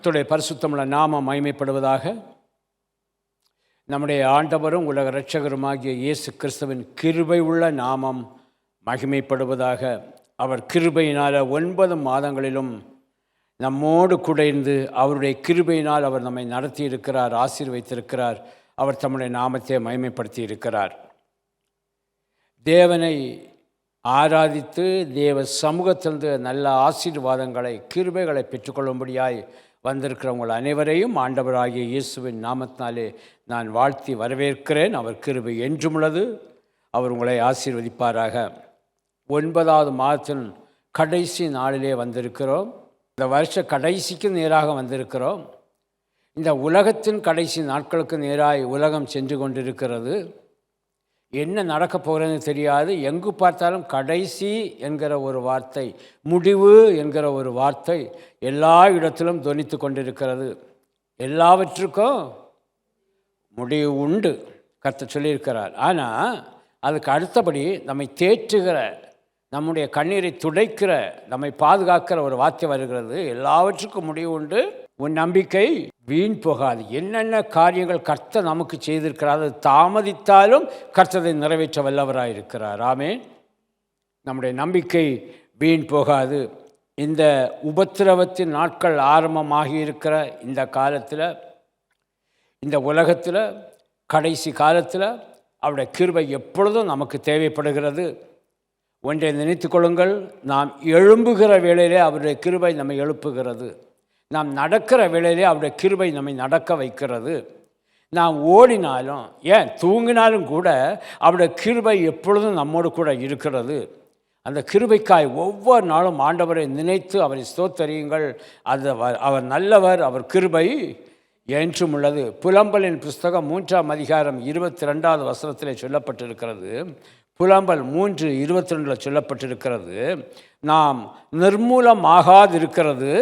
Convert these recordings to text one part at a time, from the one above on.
கர்த்தருடைய பரிசுத்தமுள்ள நாமம் மகிமைப்படுவதாக. நம்முடைய ஆண்டவரும் உலக இரட்சகருமாகிய இயேசு கிறிஸ்துவின் கிருபை உள்ள நாமம் மகிமைப்படுவதாக. அவர் கிருபையினால் 9 மாதங்களிலும் நம்மோடு கூட இருந்து அவருடைய கிருபையினால் அவர் நம்மை நடத்தி இருக்கிறார், ஆசீர்வதித்திருக்கிறார். அவர் தம்முடைய நாமத்தை மகிமைப்படுத்தி இருக்கிறார். தேவனை ஆராதித்து தேவ சமூகத்திலிருந்து நல்ல ஆசீர்வாதங்களை, கிருபைகளை பெற்றுக்கொள்ளும்படியாய் வந்திருக்கிறவங்கள் அனைவரையும் ஆண்டவராகிய இயேசுவின் நாமத்தினாலே நான் வாழ்த்தி வரவேற்கிறேன். அவர் கிருபை என்றும் உள்ளது. அவர் உங்களை ஆசீர்வதிப்பாராக. 9வது மாதத்தின் கடைசி நாளிலே வந்திருக்கிறோம். இந்த வருஷ கடைசிக்கு நேராக வந்திருக்கிறோம். இந்த உலகத்தின் கடைசி நாட்களுக்கு நேராய் உலகம் சென்று கொண்டிருக்கிறது. என்ன நடக்கப் போகிறதுன்னு தெரியாது. எங்கு பார்த்தாலும் கடைசி என்கிற ஒரு வார்த்தை, முடிவு என்கிற ஒரு வார்த்தை எல்லா இடத்திலும் தொனித்து கொண்டிருக்கிறது. எல்லாவற்றுக்கும் முடிவு உண்டு, கர்த்தர் சொல்லியிருக்கிறார். ஆனால் அதுக்கு அடுத்தபடி நம்மை தேற்றுகிற, நம்முடைய கண்ணீரை துடைக்கிற, நம்மை பாதுகாக்கிற ஒரு வார்த்தை வருகிறது. எல்லாவற்றுக்கும் முடிவு உண்டு, உன் நம்பிக்கை வீண் போகாது. என்னென்ன காரியங்கள் கர்த்தர் நமக்கு செய்திருக்கிறார், அது தாமதித்தாலும் கர்த்தரை நிறைவேற்ற வல்லவராயிருக்கிறார். ஆமென். நம்முடைய நம்பிக்கை வீண் போகாது. இந்த உபத்திரவத்தின் நாட்கள் ஆரம்பமாகி இருக்கிற இந்த காலத்தில், இந்த உலகத்தில் கடைசி காலத்தில் அவருடைய கிருபை எப்பொழுதும் நமக்கு தேவைப்படுகிறது. ஒன்றை நினைத்து கொள்ளுங்கள், நாம் எழும்புகிற வேளையிலே அவருடைய கிருபை நம்மை எழுப்புகிறது. நாம் நடக்கிற வேளையிலே அவருடைய கிருபை நம்மை நடக்க வைக்கிறது. நாம் ஓடினாலும், ஏன் தூங்கினாலும் கூட அவருடைய கிருபை எப்பொழுதும் நம்மோடு கூட இருக்கிறது. அந்த கிருபைக்காய் ஒவ்வொரு நாளும் ஆண்டவரை நினைத்து அவரை ஸ்தோத்தரியுங்கள். அது அவர் நல்லவர், அவர் கிருபை என்றும் உள்ளது. புலம்பலின் புஸ்தகம் 3ஆம் அதிகாரம் 22வது வசனத்திலே சொல்லப்பட்டிருக்கிறது. புலம்பல் 3:22 சொல்லப்பட்டிருக்கிறது. நாம் நிர்மூலமாகாதிருக்கிறது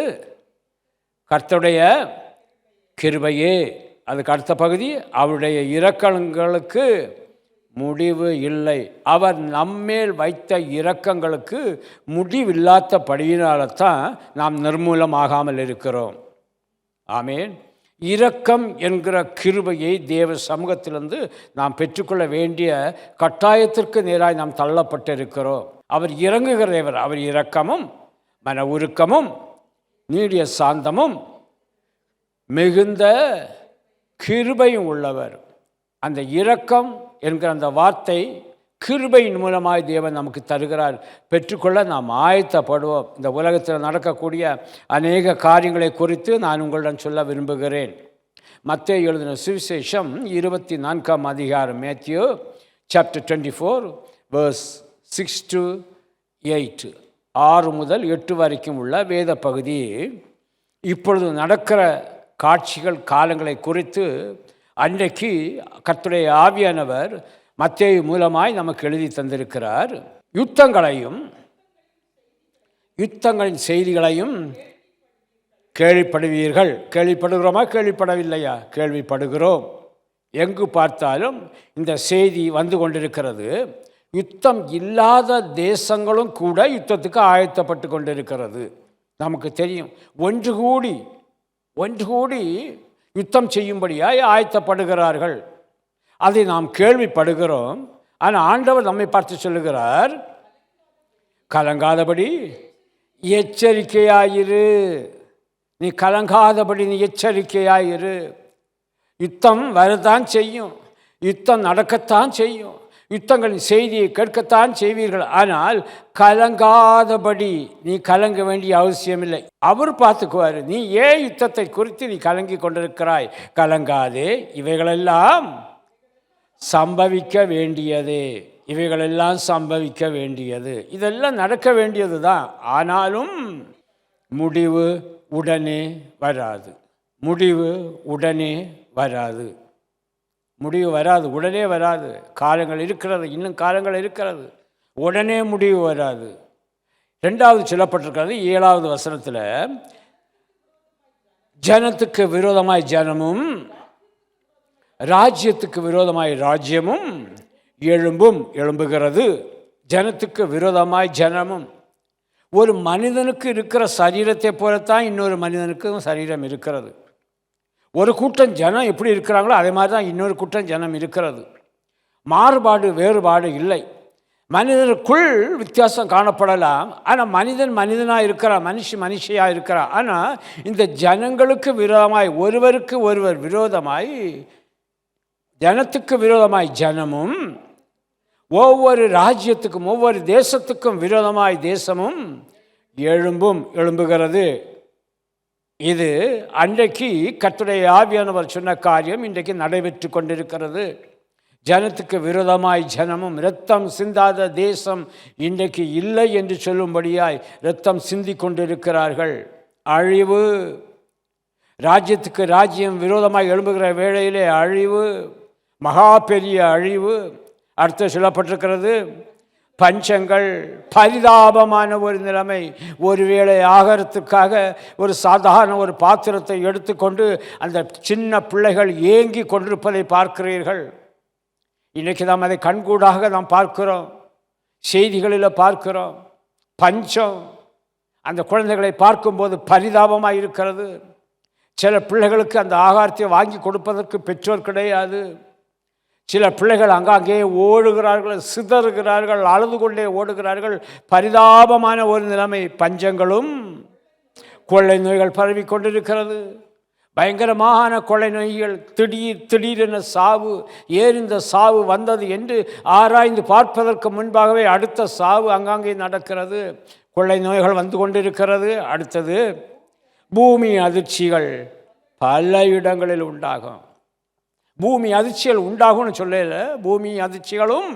கர்த்தருடைய கிருபையே. அதுக்கு அடுத்த பகுதி, அவருடைய இரக்கங்களுக்கு முடிவு இல்லை. அவர் நம்மேல் வைத்த இரக்கங்களுக்கு முடிவில்லாதபடியினால்தான் நாம் நிர்மூலமாகாமல் இருக்கிறோம். ஆமேன். இரக்கம் என்கிற கிருபையை தேவ சமூகத்திலிருந்து நாம் பெற்றுக்கொள்ள வேண்டிய கட்டாயத்திற்கு நேராய் நாம் தள்ளப்பட்டிருக்கிறோம். அவர் இறங்குகிற தேவர். அவர் இரக்கமும் மன உருக்கமும் நீடிய சாந்தமும் மிகுந்த கிருபையும் உள்ளவர். அந்த இரக்கம் என்கிற அந்த வார்த்தை கிருபையின் மூலமாய் தேவன் நமக்கு தருகிறார். பெற்றுக்கொள்ள நாம் ஆயத்தப்படுவோம். இந்த உலகத்தில் நடக்கக்கூடிய அநேக காரியங்களை குறித்து நான் உங்களிடம் சொல்ல விரும்புகிறேன். மத்தேயு எழுதின சுவிசேஷம் 24ஆம் அதிகாரம், மேத்யூ சாப்டர் 24 verse 6 to 8, 6 முதல் 8 வரைக்கும் உள்ள வேத பகுதி இப்பொழுது நடக்கிற காட்சிகள், காலங்களை குறித்து அன்றைக்கு கர்த்தருடைய ஆவியானவர் மத்தேயு மூலமாய் நமக்கு எழுதி தந்திருக்கிறார். யுத்தங்களின் செய்திகளையும் கேள்விப்படுவீர்கள். கேள்விப்படுகிறோமா, கேள்விப்படவில்லையா? கேள்விப்படுகிறோம். எங்கு பார்த்தாலும் இந்த செய்தி வந்து கொண்டிருக்கிறது. யுத்தம் இல்லாத தேசங்களும் கூட யுத்தத்துக்கு ஆயத்தப்பட்டு கொண்டிருக்கிறது. நமக்கு தெரியும். ஒன்று கூடி யுத்தம் செய்யும்படியாய் ஆயத்தப்படுகிறார்கள். அதை நாம் கேள்விப்படுகிறோம். ஆனால் ஆண்டவர் நம்மை பார்த்து சொல்லுகிறார், கலங்காதபடி எச்சரிக்கையாயிரு. நீ கலங்காதபடி நீ எச்சரிக்கையாயிரு. யுத்தம் வரத்தான் செய்யும், யுத்தம் நடக்கத்தான் செய்யும், யுத்தங்களின் செய்தியை கேட்கத்தான் செய்வீர்கள். ஆனால் கலங்காதபடி நீ கலங்க வேண்டிய அவசியமில்லை. அவர் பார்த்துக்குவார். நீ ஏன் யுத்தத்தை குறித்து நீ கலங்கி கொண்டிருக்கிறாய்? கலங்காதே. இவைகளெல்லாம் சம்பவிக்க வேண்டியதே. இவைகளெல்லாம் சம்பவிக்க வேண்டியது. இதெல்லாம் நடக்க வேண்டியது தான். ஆனாலும் முடிவு உடனே வராது. முடிவு உடனே வராது. முடிவு வராது, உடனே வராது. காலங்கள் இருக்கிறது, இன்னும் காலங்கள் இருக்கிறது. உடனே முடிவு வராது. 2வது சொல்லப்பட்டிருக்கிறது 7வது வசனத்தில், ஜனத்துக்கு விரோதமாய் ஜனமும் ராஜ்யத்துக்கு விரோதமாய் ராஜ்யமும் எழும்புகிறது. ஜனத்துக்கு விரோதமாய் ஜனமும். ஒரு மனிதனுக்கு இருக்கிற சரீரத்தை போலத்தான் இன்னொரு மனிதனுக்கும் சரீரம் இருக்கிறது. ஒரு கூட்டம் ஜனம் எப்படி இருக்கிறாங்களோ அதே மாதிரி தான் இன்னொரு கூட்டம் ஜனம் இருக்கிறது. மாறுபாடு வேறுபாடு இல்லை. மனிதனுக்குள் வித்தியாசம் காணப்படலாம், ஆனால் மனிதன் மனிதனாக இருக்கிறான், மனுஷியாக இருக்கிறான். ஆனால் இந்த ஜனங்களுக்கு விரோதமாய், ஒருவருக்கு ஒருவர் விரோதமாய், ஜனத்துக்கு விரோதமாய் ஜனமும், ஒவ்வொரு ராஜ்யத்துக்கும் ஒவ்வொரு தேசத்துக்கும் விரோதமாய் தேசமும் எழும்புகிறது. இது அன்றைக்கு கர்த்தருடைய ஆவியானவர் சொன்ன காரியம் இன்றைக்கு நடைபெற்று கொண்டிருக்கிறது. ஜனத்துக்கு விரோதமாய் ஜனமும், இரத்தம் சிந்தாத தேசம் இன்றைக்கு இல்லை என்று சொல்லும்படியாய் இரத்தம் சிந்தி கொண்டிருக்கிறார்கள். அழிவு, ராஜ்யத்துக்கு ராஜ்யம் விரோதமாய் எழும்புகிற வேளையிலே அழிவு, மகா பெரிய அழிவு. அடுத்து சொல்லப்பட்டிருக்கிறது பஞ்சங்கள், பரிதாபமான ஒரு நிலைமை. ஒருவேளை ஆகாரத்துக்காக ஒரு சாதாரண ஒரு பாத்திரத்தை எடுத்துக்கொண்டு அந்த சின்ன பிள்ளைகள் ஏங்கி கொண்டிருப்பதை பார்க்கிறீர்கள். இன்றைக்கி நாம் அதை கண்கூடாக நாம் பார்க்கிறோம், செய்திகளில் பார்க்கிறோம். பஞ்சம், அந்த குழந்தைகளை பார்க்கும்போது பரிதாபமாக இருக்கிறது. சில பிள்ளைகளுக்கு அந்த ஆகாரத்தை வாங்கி கொடுப்பதற்கு பெற்றோர் கிடையாது. சில பிள்ளைகள் அங்காங்கே ஓடுகிறார்கள், சிதறுகிறார்கள், அழுது கொண்டே ஓடுகிறார்கள். பரிதாபமான ஒரு நிலைமை. பஞ்சங்களும் கொள்ளை நோய்கள் பரவி கொண்டிருக்கிறது. பயங்கரமான கொள்ளை நோய்கள், திடீரென சாவு. ஏன் இந்த சாவு வந்தது என்று ஆராய்ந்து பார்ப்பதற்கு முன்பாகவே அடுத்த சாவு அங்காங்கே நடக்கிறது. கொள்ளை நோய்கள் வந்து கொண்டிருக்கிறது. அடுத்தது பூமி அதிர்ச்சிகள் பல இடங்களில் உண்டாகும். பூமி அதிர்ச்சிகள் உண்டாகும்னு சொல்லல, பூமி அதிர்ச்சிகளும்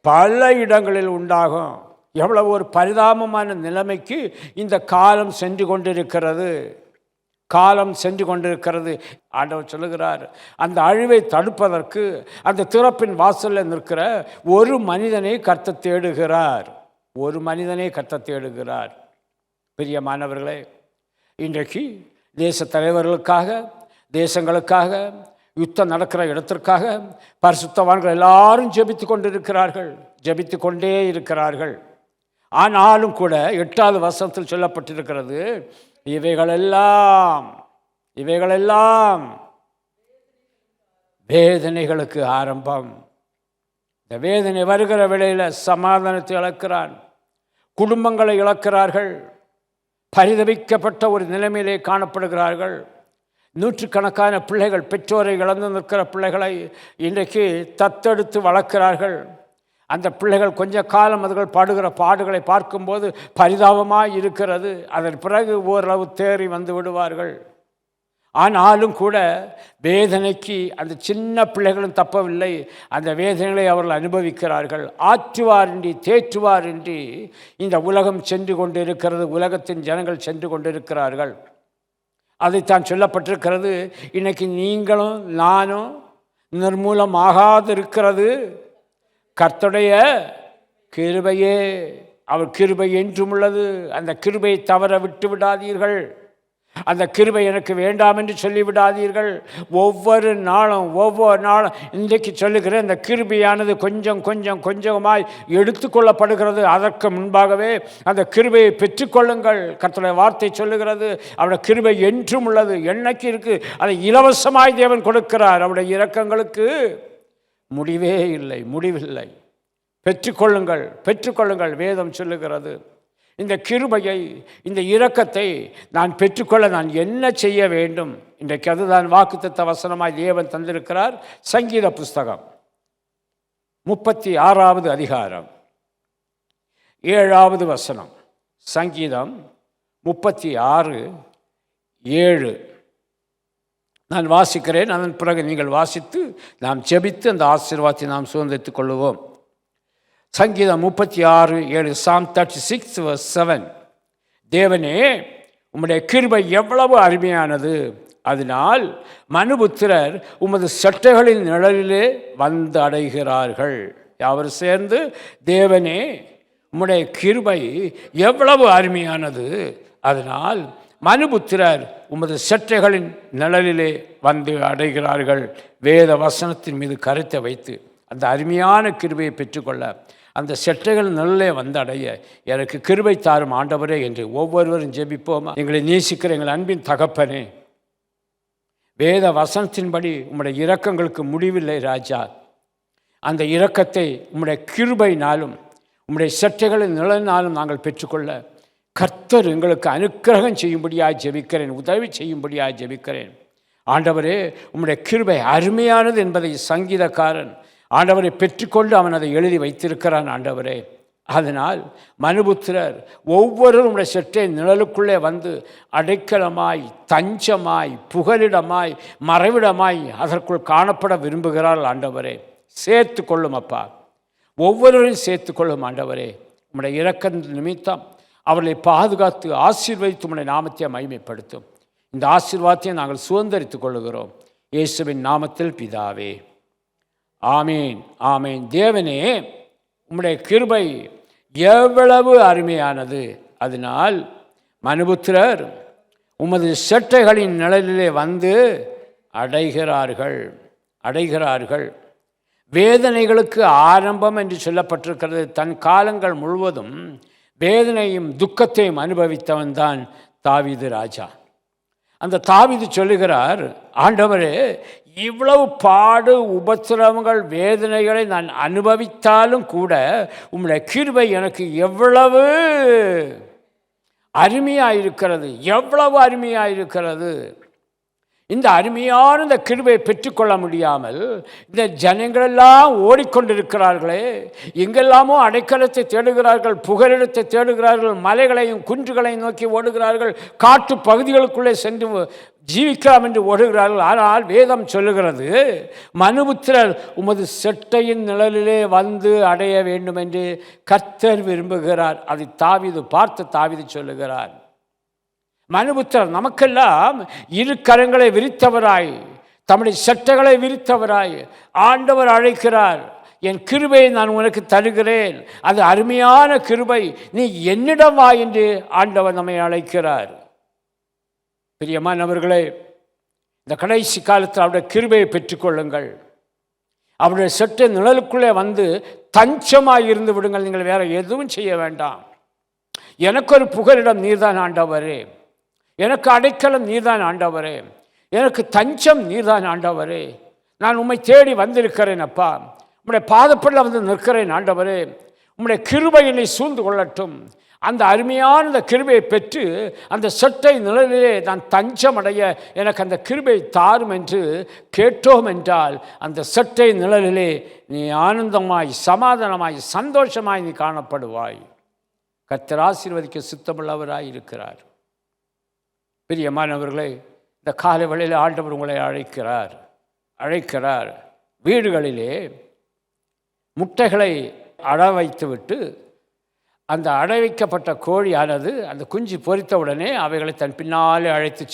பல இடங்களில் உண்டாகும். எவ்வளவு ஒரு பரிதாபமான நிலைமைக்கு இந்த காலம் சென்று கொண்டிருக்கிறது. ஆண்டவர் சொல்லுகிறார், அந்த அழிவை தடுப்பதற்கு அந்த திறப்பின் வாசலில் நிற்கிற ஒரு மனிதனை கர்த்தர் தேடுகிறார். பிரியமானவர்களே, இன்றைக்கு தேச தலைவர்களுக்காக, தேசங்களுக்காக, யுத்தம் நடக்கிற இடத்திற்காக பரிசுத்தவான்கள் எல்லாரும் ஜெபித்து கொண்டே இருக்கிறார்கள். ஆனாலும் கூட 8வது வசனத்தில் சொல்லப்பட்டிருக்கிறது, இவைகளெல்லாம் வேதனைகளுக்கு ஆரம்பம். இந்த வேதனை வருகிற வேளையில் சமாதானத்தை இழக்கிறான், குடும்பங்களை இழக்கிறார்கள், பரிதபிக்கப்பட்ட ஒரு நிலைமையிலே காணப்படுகிறார்கள். நூற்றுக்கணக்கான பிள்ளைகள், பெற்றோரை இழந்து நிற்கிற பிள்ளைகளை இன்றைக்கு தத்தெடுத்து வளர்க்கிறார்கள். அந்த பிள்ளைகள் கொஞ்ச காலம் அதுகள் பாடுகிற பாடுகளை பார்க்கும்போது பரிதாபமாக இருக்கிறது. அதன் பிறகு ஓரளவு தேறி வந்து விடுவார்கள். ஆனாலும் கூட வேதனைக்கு அந்த சின்ன பிள்ளைகளும் தப்பவில்லை. அந்த வேதனைகளை அவர்கள் அனுபவிக்கிறார்கள். ஆற்றுவாரின்றி தேற்றுவாரின்றி இந்த உலகம் சென்று கொண்டிருக்கிறது. உலகத்தின் ஜனங்கள் சென்று கொண்டிருக்கிறார்கள். அதைத்தான் சொல்லப்பட்டிருக்கிறது. இன்னைக்கு நீங்களும் நானும் நிர்மூலமாகாதிருக்கிறது கர்த்தருடைய கிருபையே. அவர் கிருபை என்றும் உள்ளது. அந்த கிருபையை தவற விட்டு விடாதீர்கள். அந்த கிருபை எனக்கு வேண்டாம் என்று சொல்லிவிடாதீர்கள். ஒவ்வொரு நாளும் இன்றைக்கு சொல்லுகிற இந்த கிருபையானது கொஞ்சமாய் எடுத்துக்கொள்ளப்படுகிறது. அதற்கு முன்பாகவே அந்த கிருபையை பெற்றுக்கொள்ளுங்கள். கர்த்தருடைய வார்த்தை சொல்லுகிறது, அவருடைய கிருபை என்றும் உள்ளது. என்னைக்கு இருக்கு? அதை இலவசமாய் தேவன் கொடுக்கிறார். அவருடைய இரக்கங்களுக்கு முடிவில்லை. பெற்றுக்கொள்ளுங்கள். வேதம் சொல்லுகிறது, இந்த கிருபையை, இந்த இரக்கத்தை நான் பெற்றுக்கொள்ள நான் என்ன செய்ய வேண்டும்? இன்றைக்கு அதுதான் வாக்குத்தத்த வசனமாய் தேவன் தந்திருக்கிறார். சங்கீத புஸ்தகம் 36வது அதிகாரம் 7வது வசனம். சங்கீதம் 36:7 நான் வாசிக்கிறேன். அதன் பிறகு நீங்கள் வாசித்து நாம் ஜெபித்து அந்த ஆசீர்வாதத்தை நாம் சுதந்திரித்துக் கொள்ளுவோம். சங்கீதம் 36:7, Psalm 36:7. தேவனே, உம்முடைய கிருபை எவ்வளவு அருமையானது, அதனால் மனுபுத்திரர் உமது சட்டைகளின் நிழலிலே வந்து அடைகிறார்கள். யாவர் சேர்ந்து, தேவனே, உம்முடைய கிருபை எவ்வளவு அருமையானது, அதனால் மனுபுத்திரர் உமது சட்டைகளின் நிழலிலே வந்து அடைகிறார்கள். வேத வசனத்தின் மீது கருத்தை வைத்து அந்த அருமையான கிருபையை பெற்றுக்கொள்ள, அந்த செட்டைகள் நல்லே வந்தடைய எனக்கு கிருபை தாரும் ஆண்டவரே என்று ஒவ்வொருவரும் ஜெபிப்போமா? எங்களை நேசிக்கிற எங்கள் அன்பின் தகப்பனே, வேத வசனத்தின்படி உம்முடைய இரக்கங்களுக்கு முடிவில்லை ராஜா. அந்த இரக்கத்தை உம்முடைய கிருபையினாலும் உம்முடைய செட்டைகளின் நிழலினாலும் நாங்கள் பெற்றுக்கொள்ள கர்த்தர் எங்களுக்கு அனுக்கிரகம் செய்யும்படியாக ஜெபிக்கிறேன், உதவி செய்யும்படியாக ஜெபிக்கிறேன். ஆண்டவரே, உம்முடைய கிருபை அருமையானது என்பதை சங்கீதக்காரன் ஆண்டவரை பெற்றுக்கொண்டு அவன் அதை எழுதி வைத்திருக்கிறான். ஆண்டவரே, அதனால் மனுபுத்திரர் ஒவ்வொருவரும் உடைய செட்டை நிழலுக்குள்ளே வந்து அடைக்கலமாய், தஞ்சமாய், புகலிடமாய், மறைவிடமாய் அதற்குள் காணப்பட விரும்புகிறார்கள். ஆண்டவரே, சேர்த்து கொள்ளும் அப்பா, ஒவ்வொருவரையும் சேர்த்து கொள்ளும் ஆண்டவரே. உம்முடைய இரக்க நிமித்தம் அவர்களை பாதுகாத்து ஆசீர்வதித்து உம்முடைய நாமத்தை மகிமைப்படுத்தும். இந்த ஆசீர்வாதத்தை நாங்கள் சுதந்தரித்துக் கொள்ளுகிறோம் இயேசுவின் நாமத்தில் பிதாவே, ஆமீன், ஆமீன். தேவனே, உம்முடைய கிருபை எவ்வளவு அருமையானது. அதனால் மனுபுத்திரர் உமது செட்டைகளின் நிழலிலே வந்து அடைகிறார்கள். வேதனைகளுக்கு ஆரம்பம் என்று சொல்லப்பட்டிருக்கிறது. தன் காலங்கள் முழுவதும் வேதனையும் துக்கத்தையும் அனுபவித்தவன் தான் தாவீது ராஜா. அந்த தாவீது சொல்லுகிறார், ஆண்டவரே, இவ்வளவு பாடு, உபத்திரவங்கள், வேதனைகளை நான் அனுபவித்தாலும் கூட உம்முடைய கிருபை எனக்கு எவ்வளவு அருமையாயிருக்கிறது, எவ்வளவு அருமையாயிருக்கிறது. இந்த அருமையான இந்த கிருபையை பெற்றுக்கொள்ள முடியாமல் இந்த ஜனங்களெல்லாம் ஓடிக்கொண்டிருக்கிறார்களே, எங்கெல்லாமோ அடைக்கலத்தை தேடுகிறார்கள், புகலிடத்தை தேடுகிறார்கள், மலைகளையும் குன்றுகளையும் நோக்கி ஓடுகிறார்கள், காட்டு பகுதிகளுக்குள்ளே சென்று ஜீவிக்கலாம் என்று ஓடுகிறார்கள். ஆனால் வேதம் சொல்லுகிறது, மனுபுத்திரர் உமது செட்டையின் நிழலிலே வந்து அடைய வேண்டும் என்று கர்த்தர் விரும்புகிறார். அதை தாவீது பார்த்து தாவீது சொல்லுகிறார், மனுபுத்திரர் நமக்கெல்லாம் இரு கரங்களை விரித்தவராய், தம்முடைய சட்டைகளை விரித்தவராய் ஆண்டவர் அழைக்கிறார். என் கிருபையை நான் உனக்கு தருகிறேன், அது அருமையான கிருபை, நீ என்னிடம் வா என்று ஆண்டவர் நம்மை அழைக்கிறார். பிரியமானவர்களே, இந்த கடைசி காலத்தில் அவருடைய கிருபையை பெற்றுக்கொள்ளுங்கள். அவருடைய சட்டை நிழலுக்குள்ளே வந்து தஞ்சமாக இருந்து விடுங்கள். நீங்கள் வேற எதுவும் செய்ய வேண்டாம். எனக்கு ஒரு புகலிடம் நீர்தான் ஆண்டவரே, எனக்கு அடைக்கலம் நீர்தான் ஆண்டவரே, எனக்கு தஞ்சம் நீர்தான் ஆண்டவரே. நான் உம்மை தேடி வந்திருக்கிறேன் அப்பா, உம்முடைய பாதப்படில் வந்து நிற்கிறேன் ஆண்டவரே. உம்முடைய கிருபை என்னை சூழ்ந்து கொள்ளட்டும். அந்த அருமையான அந்த கிருபையை பெற்று அந்த சட்டை நிழலிலே நான் தஞ்சம் அடைய எனக்கு அந்த கிருபை தாரும் என்று கேட்டோம் என்றால், அந்த சட்டை நிழலிலே நீ ஆனந்தமாய், சமாதானமாய், சந்தோஷமாய் நீ காணப்படுவாய். கர்த்தர் ஆசீர்வதிக்க சித்தமுள்ளவராய் இருக்கிறார். பிரியமானவர்களே, இந்த காலை வேளையில் ஆண்டவர் உங்களை அழைக்கிறார். வீடுகளிலே முட்டைகளை அட வைத்துவிட்டு அந்த அடை வைக்கப்பட்ட கோழியானது அந்த குஞ்சு பொரித்தவுடனே அவைகளை தன் பின்னாலே அழைத்து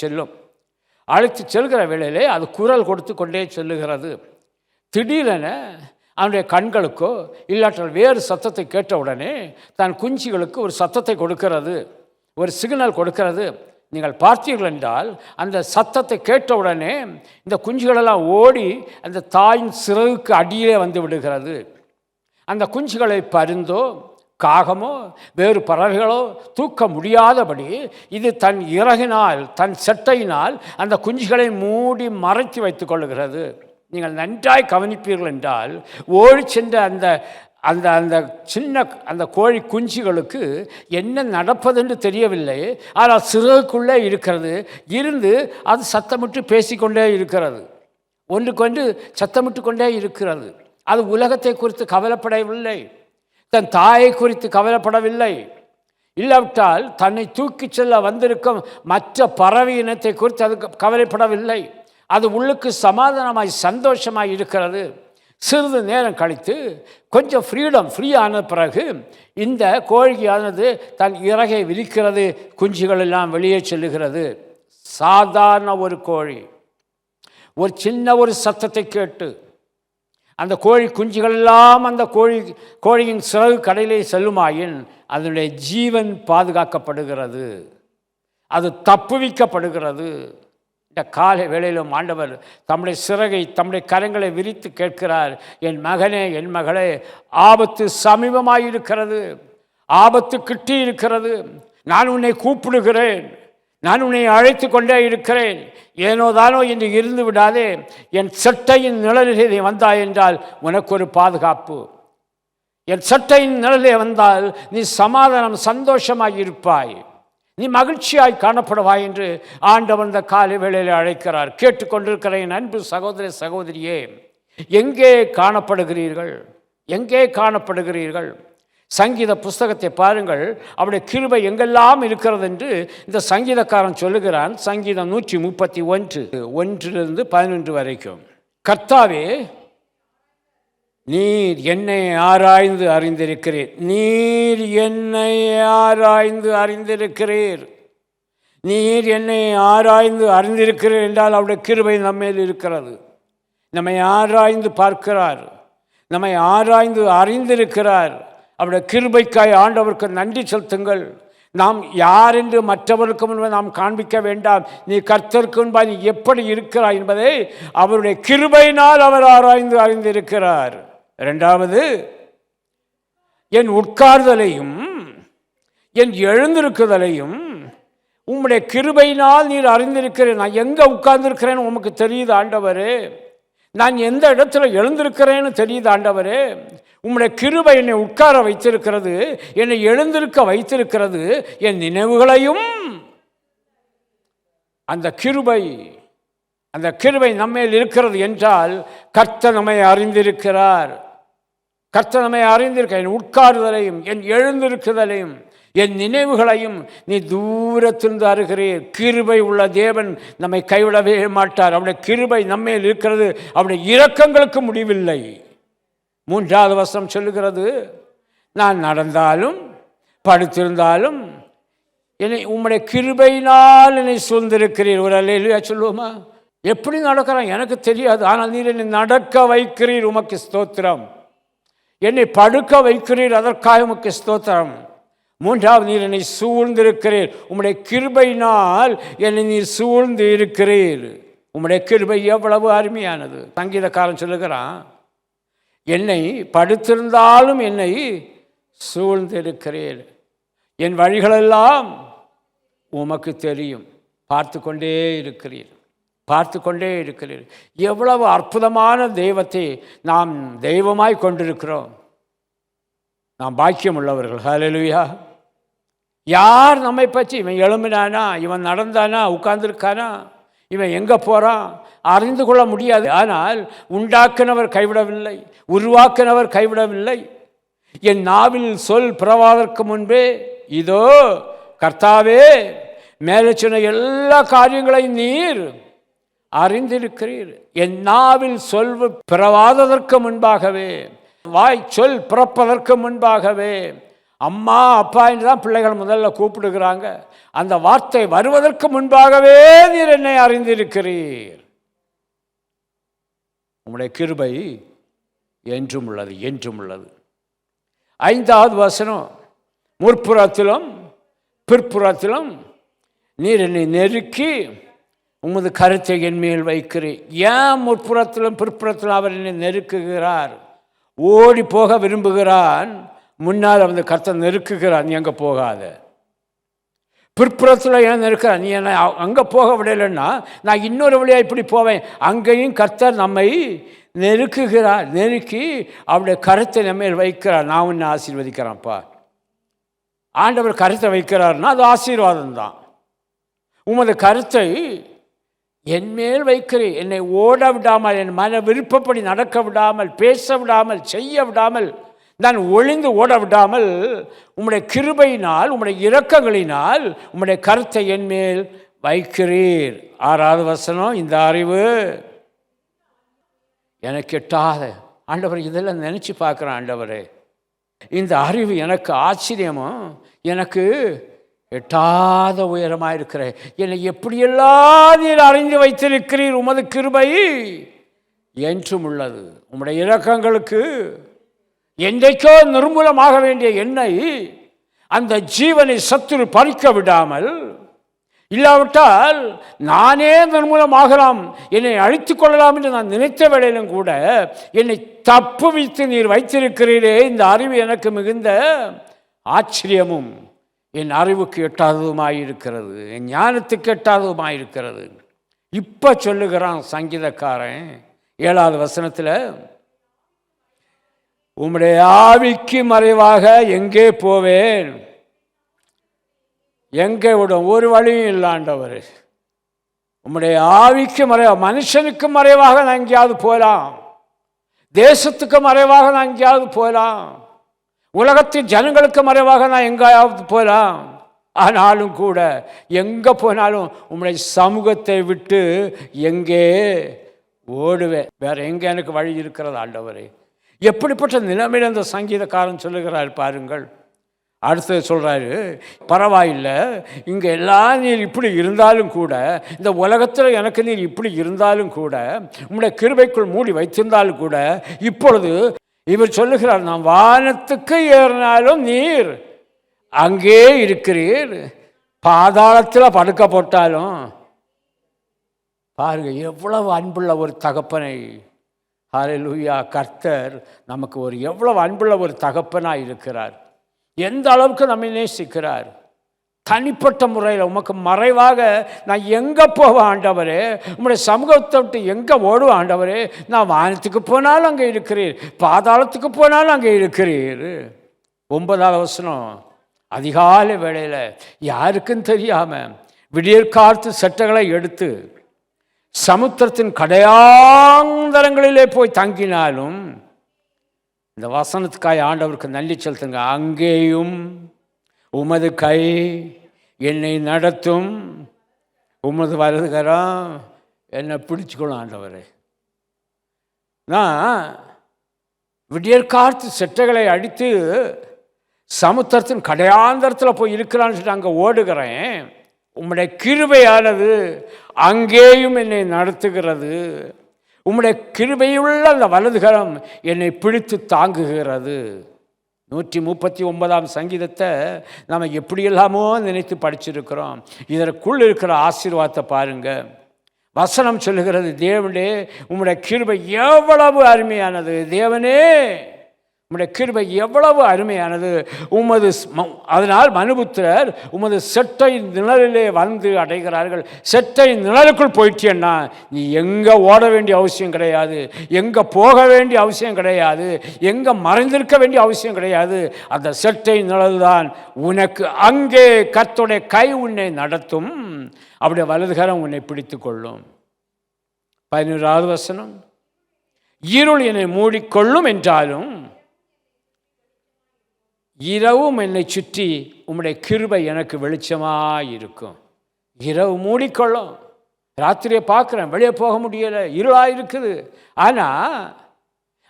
செல்கிற வேளையிலே அது குரல் கொடுத்து கொண்டே சொல்லுகிறது. திடீரென அவனுடைய கண்களுக்கோ இல்லாட்டால் வேறு சத்தத்தை கேட்டவுடனே தன் குஞ்சுகளுக்கு ஒரு சத்தத்தை கொடுக்கிறது, ஒரு சிக்னல் கொடுக்கிறது. நீங்கள் பார்த்தீர்கள் என்றால் அந்த சத்தத்தை கேட்டவுடனே இந்த குஞ்சுகளெல்லாம் ஓடி அந்த தாயின் சிறகுக்கு அடியிலே வந்து விடுகிறது. அந்த குஞ்சுகளை பருந்தோ காகமோ வேறு பறவைகளோ தூக்க முடியாதபடி இது தன் இறகினால், தன் செட்டையினால் அந்த குஞ்சுகளை மூடி மறைத்து வைத்துக் கொள்ளுகிறது. நீங்கள் நன்றாய் கவனிப்பீர்கள் என்றால் ஓடி சென்ற அந்த அந்த அந்த சின்ன அந்த கோழி குஞ்சுகளுக்கு என்ன நடப்பதென்று தெரியவில்லை. ஆனால் சிறகுக்குள்ளே இருந்து அது சத்தமிட்டு பேசிக்கொண்டே இருக்கிறது, ஒன்றுக்கொன்று சத்தமிட்டு கொண்டே இருக்கிறது. அது உலகத்தை குறித்து கவலைப்படவில்லை, தன் தாயை குறித்து கவலைப்படவில்லை, இல்லாவிட்டால் தன்னை தூக்கி செல்ல வந்திருக்கும் மற்ற பறவை இனத்தை குறித்து அது கவலைப்படவில்லை. அது உள்ளுக்கு சமாதானமாய் சந்தோஷமாய் இருக்கிறது. சிறிது நேரம் கழித்து கொஞ்சம் ஃப்ரீயான பிறகு இந்த கோழியானது தன் இறகை விரிக்கிறது, குஞ்சுகள் எல்லாம் வெளியே செல்லுகிறது. சாதாரண ஒரு கோழி ஒரு சின்ன ஒரு சத்தத்தை கேட்டு அந்த கோழி குஞ்சுகள் எல்லாம் அந்த கோழியின் சிறகு கடையிலே செல்லுமாயின் அதனுடைய ஜீவன் பாதுகாக்கப்படுகிறது, அது தப்புவிக்கப்படுகிறது. இந்த காலை வேளையிலும் ஆண்டவர் தம்முடைய சிறகை தம்முடைய கரங்களை விரித்து கேட்கிறார், என் மகனே, என் மகளே, ஆபத்து சமீபமாயிருக்கிறது, ஆபத்து கிட்டி இருக்கிறது, நான் உன்னை கூப்பிடுகிறேன், நான் உன்னை அழைத்து கொண்டே இருக்கிறேன், ஏனோ தானோ என்று இருந்து விடாதே, என் சட்டையின் நிழலிலே வந்தாய் என்றால் உனக்கு ஒரு பாதுகாப்பு, என் சட்டையின் நிழலே வந்தால் நீ சமாதானம் சந்தோஷமாக இருப்பாய், நீ மகிழ்ச்சியாய் காணப்படுவாய் என்று ஆண்டவன் இந்த காலை வேளையில் அழைக்கிறார். கேட்டுக்கொண்டிருக்கிற என் அன்பு சகோதர சகோதரியே, எங்கே காணப்படுகிறீர்கள்? எங்கே காணப்படுகிறீர்கள்? சங்கீத புஸ்தகத்தை பாருங்கள், அவருடைய கிருபை எங்கெல்லாம் இருக்கிறது என்று இந்த சங்கீதக்காரன் சொல்லுகிறான். சங்கீதம் 131:1-11 வரைக்கும். கர்த்தாவே, நீர் என்னை ஆராய்ந்து அறிந்திருக்கிறீர், நீர் என்னை ஆராய்ந்து அறிந்திருக்கிறீர், நீர் என்னை ஆராய்ந்து அறிந்திருக்கிறீர் என்றால் அவருடைய கிருபை நம்மேல் இருக்கிறது. நம்மை ஆராய்ந்து பார்க்கிறார், நம்மை ஆராய்ந்து அறிந்திருக்கிறார். அவருடைய கிருபைக்காய் ஆண்டவருக்கு நன்றி செலுத்துங்கள். நாம் யார் என்று மற்றவருக்கு முன்பு நாம் காண்பிக்க வேண்டாம். நீ கர்த்தருக்கு முன்பாக நீ எப்படி இருக்கிறாய் என்பதை அவருடைய கிருபையினால் அவர் ஆராய்ந்து அறிந்திருக்கிறார். இரண்டாவது, என் உட்கார்தலையும் என் எழுந்திருக்குதலையும் உம்முடைய கிருபையினால் நீர் அறிந்திருக்கிறேன். நான் எங்கே உட்கார்ந்திருக்கிறேன்னு உமக்கு தெரியுது ஆண்டவரே, நான் எந்த இடத்துல எழுந்திருக்கிறேன்னு தெரியுது ஆண்டவரே. உம்முடைய கிருபை என்னை உட்கார வைத்திருக்கிறது, என்னை எழுந்திருக்க வைத்திருக்கிறது, என் நினைவுகளையும். அந்த கிருபை நம்மேல் இருக்கிறது என்றால் கர்த்தர் நம்மை அறிந்திருக்கிறார். கர்த்தர் நம்மை அறிந்திருக்க, என் உட்காருதலையும் என் எழுந்திருக்குதலையும் என் நினைவுகளையும் நீ தூரத்திலிருந்து அறிகிறீர். கிருபை உள்ள தேவன் நம்மை கைவிடவே மாட்டார். அவருடைய கிருபை நம்மேல் இருக்கிறது, அவருடைய இரக்கங்களுக்கு முடிவில்லை. 3வது வசனம் சொல்லுகிறது, நான் நடந்தாலும் படுத்திருந்தாலும் என்னை உம்முடைய கிருபையினால் என்னை சூழ்ந்திருக்கிறீர். ஒரு அல்லேலூயா சொல்லுவோமா? எப்படி நடக்கிறான் எனக்கு தெரியாது, ஆனால் நீர் என்னை நடக்க வைக்கிறீர், உமக்கு ஸ்தோத்திரம். என்னை படுக்க வைக்கிறீர், அதற்காக உமக்கு ஸ்தோத்திரம். 3வது, நீர் என்னை சூழ்ந்திருக்கிறீர், உம்முடைய கிருபையினால் என்னை நீர் சூழ்ந்து இருக்கிறீர். உம்முடைய கிருபை எவ்வளவு அருமையானது. சங்கீதக்காரன் சொல்லுகிறான், என்னை படுத்திருந்தாலும் என்னை சூழ்ந்திருக்கிறீர், என் வழிகளெல்லாம் உமக்கு தெரியும், பார்த்து கொண்டே இருக்கிறீர், பார்த்து கொண்டே இருக்கிறீர். எவ்வளவு அற்புதமான தெய்வத்தை நாம் தெய்வமாய் கொண்டிருக்கிறோம். நாம் பாக்கியம் உள்ளவர்கள். ஹல்லேலூயா. யார் நம்மை பற்றி, இவன் எழும்பினானா, இவன் நடந்தானா, உட்கார்ந்துருக்கானா, இவன் எங்கே போகிறான் அறிந்து கொள்ள முடியாது. ஆனால் உண்டாக்கினவர் கைவிடவில்லை, உருவாக்கினவர் கைவிடவில்லை. என் நாவில் சொல் பிறவாதற்கு முன்பே இதோ கர்த்தாவே, மேலே சொன்ன எல்லா காரியங்களையும் நீர் அறிந்திருக்கிறீர். என் நாவில் சொல் பிறவாததற்கு முன்பாகவே, வாய் சொல் பிறப்பதற்கு முன்பாகவே, அம்மா அப்பா என்று தான் பிள்ளைகள் முதல்ல கூப்பிடுகிறாங்க. அந்த வார்த்தை வருவதற்கு முன்பாகவே நீர் என்னை அறிந்திருக்கிறீர். உம்முடைய கிருபை என்றும் உள்ளது, என்றும் உள்ளது. 5வது வசனம், முற்புறத்திலும் பிற்புறத்திலும் நீர் என்னை நெருக்கி உமது கருத்தை என் மேல் வைக்கிறேன். ஏன் முற்புறத்திலும் பிற்புறத்திலும் அவர் என்னை நெருக்குகிறார்? ஓடி போக விரும்புகிறான், முன்னால் வந்து கர்த்தர் நெருக்குகிறார், நீ அங்கே போகாத. பிற்புறத்தில் ஏன் நெருக்கிறார்? நீ என்ன அங்கே போக விடலைன்னா நான் இன்னொரு வழியாக இப்படி போவேன். அங்கேயும் கர்த்தர் நம்மை நெருக்குகிறார், நெருக்கி அவருடைய கருத்தை நம்ம வைக்கிறார். நான் உன்னை ஆசீர்வதிக்கிறேன்ப்பா. ஆண்டவர் கருத்தை வைக்கிறார்னா அது ஆசீர்வாதம் தான். உமது கருத்தை என்மேல் வைக்கிறேன், என்னை ஓட விடாமல், என் மன விருப்பப்படி நடக்க விடாமல், பேச விடாமல், செய்ய விடாமல், நான் ஒளிந்து ஓட விடாமல், உம்முடைய கிருபையினால், உம்முடைய இரக்கங்களினால் உம்முடைய கருத்தை என்மேல் வைக்கிறீர். 6வது வசனம், இந்த அறிவு எனக்கு எட்டாத. ஆண்டவர் இதெல்லாம் நினச்சி பார்க்குறேன். ஆண்டவரே, இந்த அறிவு எனக்கு ஆச்சரியமும் எனக்கு எட்டாத உயரமாக இருக்கிற என்னை எப்படியெல்லாம் நீர் அறிந்து வைத்திருக்கிறீர். உமது கிருபை என்றும் உள்ளது. உம்முடைய இரக்கங்களுக்கு என்றைக்கோ நிர்மூலமாக வேண்டிய என்னை, அந்த ஜீவனை சத்துரு பறிக்க விடாமல், இல்லாவிட்டால் நானே அதன் மூலமாகலாம், என்னை அழித்துக் கொள்ளலாம் என்று நான் நினைத்த வேளையிலும் கூட என்னை தப்புவித்து நீர் வைத்திருக்கிறீரே, இந்த அறிவு எனக்கு மிகுந்த ஆச்சரியமும் என் அறிவுக்கு எட்டாததுமாயிருக்கிறது, என் ஞானத்துக்கு எட்டாததுமாயிருக்கிறது. இப்போ சொல்லுகிறான் சங்கீதக்காரன் 7வது வசனத்தில், உம்முடைய ஆவிக்கு மறைவாக எங்கே போவேன், எங்கே விடும், ஒரு வழியும் இல்லாண்டவர். உம்முடைய ஆவிக்கு மனுஷனுக்கு மறைவாக நான் எங்கேயாவது போகலாம், தேசத்துக்கு மறைவாக நான் எங்கேயாவது போகலாம், உலகத்தின் ஜனங்களுக்கு மறைவாக நான் எங்கேயாவது போகலாம். ஆனாலும் கூட எங்கே போனாலும் உம்முடைய சமூகத்தை விட்டு எங்கே ஓடுவேன், வேற எங்கே எனக்கு வழி இருக்கிறது ஆண்டவரே. எப்படிப்பட்ட நிலைமையில் அந்த சங்கீதக்காரன் சொல்லுகிறார் பாருங்கள். அடுத்தது சொல்கிறாரு, பரவாயில்லை, இங்கே எல்லாம் நீர் இப்படி இருந்தாலும் கூட, இந்த உலகத்தில் எனக்கு நீர் இப்படி இருந்தாலும் கூட, உம்முடைய கிருபைக்குள் மூடி வைத்திருந்தாலும் கூட, இப்பொழுது இவர் சொல்லுகிறார், நான் வானத்துக்கு ஏறினாலும் நீர் அங்கே இருக்கிறீர், பாதாளத்தில் படுக்க போட்டாலும். பாருங்க, எவ்வளவு அன்புள்ள ஒரு தகப்பனை, ஹல்லேலூயா, கர்த்தர் நமக்கு ஒரு எவ்வளவு அன்புள்ள ஒரு தகப்பனாக இருக்கிறார், எந்த அளவுக்கு நம்மை நேசிக்கிறார். தனிப்பட்ட முறையில் உமக்கு மறைவாக நான் எங்கே போவேன் ஆண்டவரே, உம்முடைய சமூகத்தை விட்டு எங்கே ஓடுவேன் ஆண்டவரே, நான் வானத்துக்கு போனாலும் அங்கே இருக்கிறீர், பாதாளத்துக்கு போனாலும் அங்கே இருக்கிறீர். 9வது வசனம், அதிகாலை வேளையில் யாருக்கும் தெரியாமல் விடியற்காலத்து சட்டைகளை எடுத்து சமுத்திரத்தின் கடையாந்தரங்களிலே போய் தங்கினாலும், இந்த வசனத்துக்காய் ஆண்டவருக்கு நன்றி செலுத்துங்க. அங்கேயும் உமது கை என்னை நடத்தும், உமது வலதுகரம் என்னை பிடிச்சுக்கணும் ஆண்டவரே. நான் விடியற்காலத்து செட்டைகளை அடித்து சமுத்திரத்தின் கடையாந்தரத்தில் போய் இருக்கிறான்னு சொல்லிட்டு அங்கே ஓடுகிறேன். உம்முடைய கிருபையானது அங்கேயும் என்னை நடத்துகிறது, உம்முடைய கிருபையுள்ள அந்த வலதுகரம் என்னை பிடித்து தாங்குகிறது. 139ஆம் சங்கீதத்தை நாம் எப்படியெல்லாமோ நினைத்து படிச்சிருக்கிறோம். இதற்குள் இருக்கிற ஆசீர்வாதத்தை பாருங்கள். வசனம் சொல்லுகிறது, தேவனே உம்முடைய கிருபை எவ்வளவு அருமையானது, தேவனே உம்முடைய கிருபை எவ்வளவு அருமையானது. அதனால் மனுபுத்திரர் உமது செட்டை நிழலிலே வந்து அடைகிறார்கள். செட்டை நிழலுக்குள் போயிட்டேன்னா நீ எங்கே ஓட வேண்டிய அவசியம் கிடையாது, எங்கே போக வேண்டிய அவசியம் கிடையாது, எங்கே மறைந்திருக்க வேண்டிய அவசியம் கிடையாது. அந்த செட்டை நிழல் தான் உனக்கு, அங்கே கர்த்தருடைய கை உன்னை நடத்தும், அப்படியே வலதுகரம் உன்னை பிடித்து கொள்ளும். 11வது வசனம், இருள் என்னை மூடிக்கொள்ளும் என்றாலும் இரவும் என்னை சுற்றி உம்முடைய கிருபை எனக்கு வெளிச்சமாக இருக்கும். இரவு மூடிக்கொள்ளும், ராத்திரியை பார்க்குறேன், வெளியே போக முடியலை, இருளாக இருக்குது. ஆனால்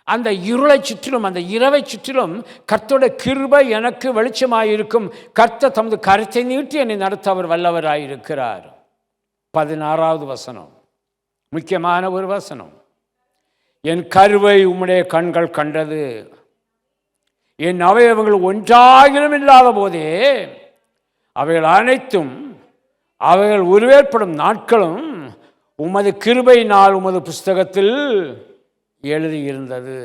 அந்த இருளை சுற்றிலும், அந்த இரவை சுற்றிலும் கர்த்தருடைய கிருபை எனக்கு வெளிச்சமாக இருக்கும். கர்த்தர் தமது கரத்தை நீட்டி என்னை நடத்த அவர் வல்லவராயிருக்கிறார். 16வது வசனம் முக்கியமான ஒரு வசனம், என் கருவை உம்முடைய கண்கள் கண்டது, என் அவயவங்கள் ஒன்றாகிலும் இல்லாத போதே அவைகள் அனைத்தும், அவைகள் உருவேற்படும் நாட்களும் உமது கிருபையினால் உமது புஸ்தகத்தில் எழுதியிருந்தது,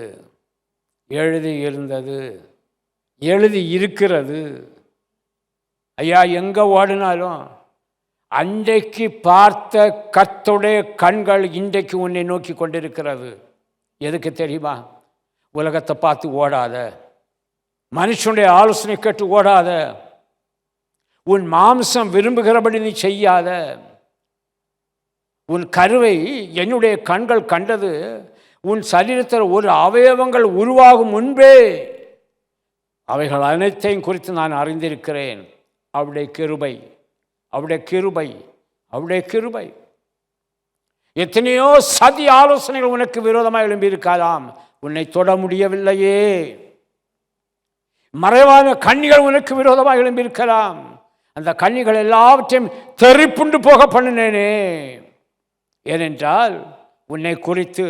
எழுதி இருக்கிறது. ஐயா, எங்கே ஓடினாலும் அன்றைக்கு பார்த்த கர்த்தருடைய கண்கள் இன்றைக்கு உன்னை நோக்கி கொண்டிருக்கிறது. எதுக்கு தெரியுமா? உலகத்தை பார்த்து ஓடாத, மனுஷனுடைய ஆலோசனை கேட்டு ஓடாத, உன் மாம்சம் விரும்புகிறபடி நீ செய்யாத. உன் கருவை என்னுடைய கண்கள் கண்டது, உன் சரீரத்தில் ஒரு அவயவங்கள் உருவாகும் முன்பே அவைகள் அனைத்தையும் குறித்து நான் அறிந்திருக்கிறேன். அவருடைய கிருபை, அவருடைய கிருபை, அவருடைய கிருபை. எத்தனையோ சதி ஆலோசனைகள் உனக்கு விரோதமாக எழும்பியிருக்கலாம், உன்னை தொட முடியவில்லையே. மறைவான கண்ணிகள் உனக்கு விரோதமாக எழும்பியிருக்கலாம், அந்த கண்ணிகள் எல்லாவற்றையும் தெறிப்புண்டு போக பண்ணினேனே. ஏனென்றால் உன்னை குறித்து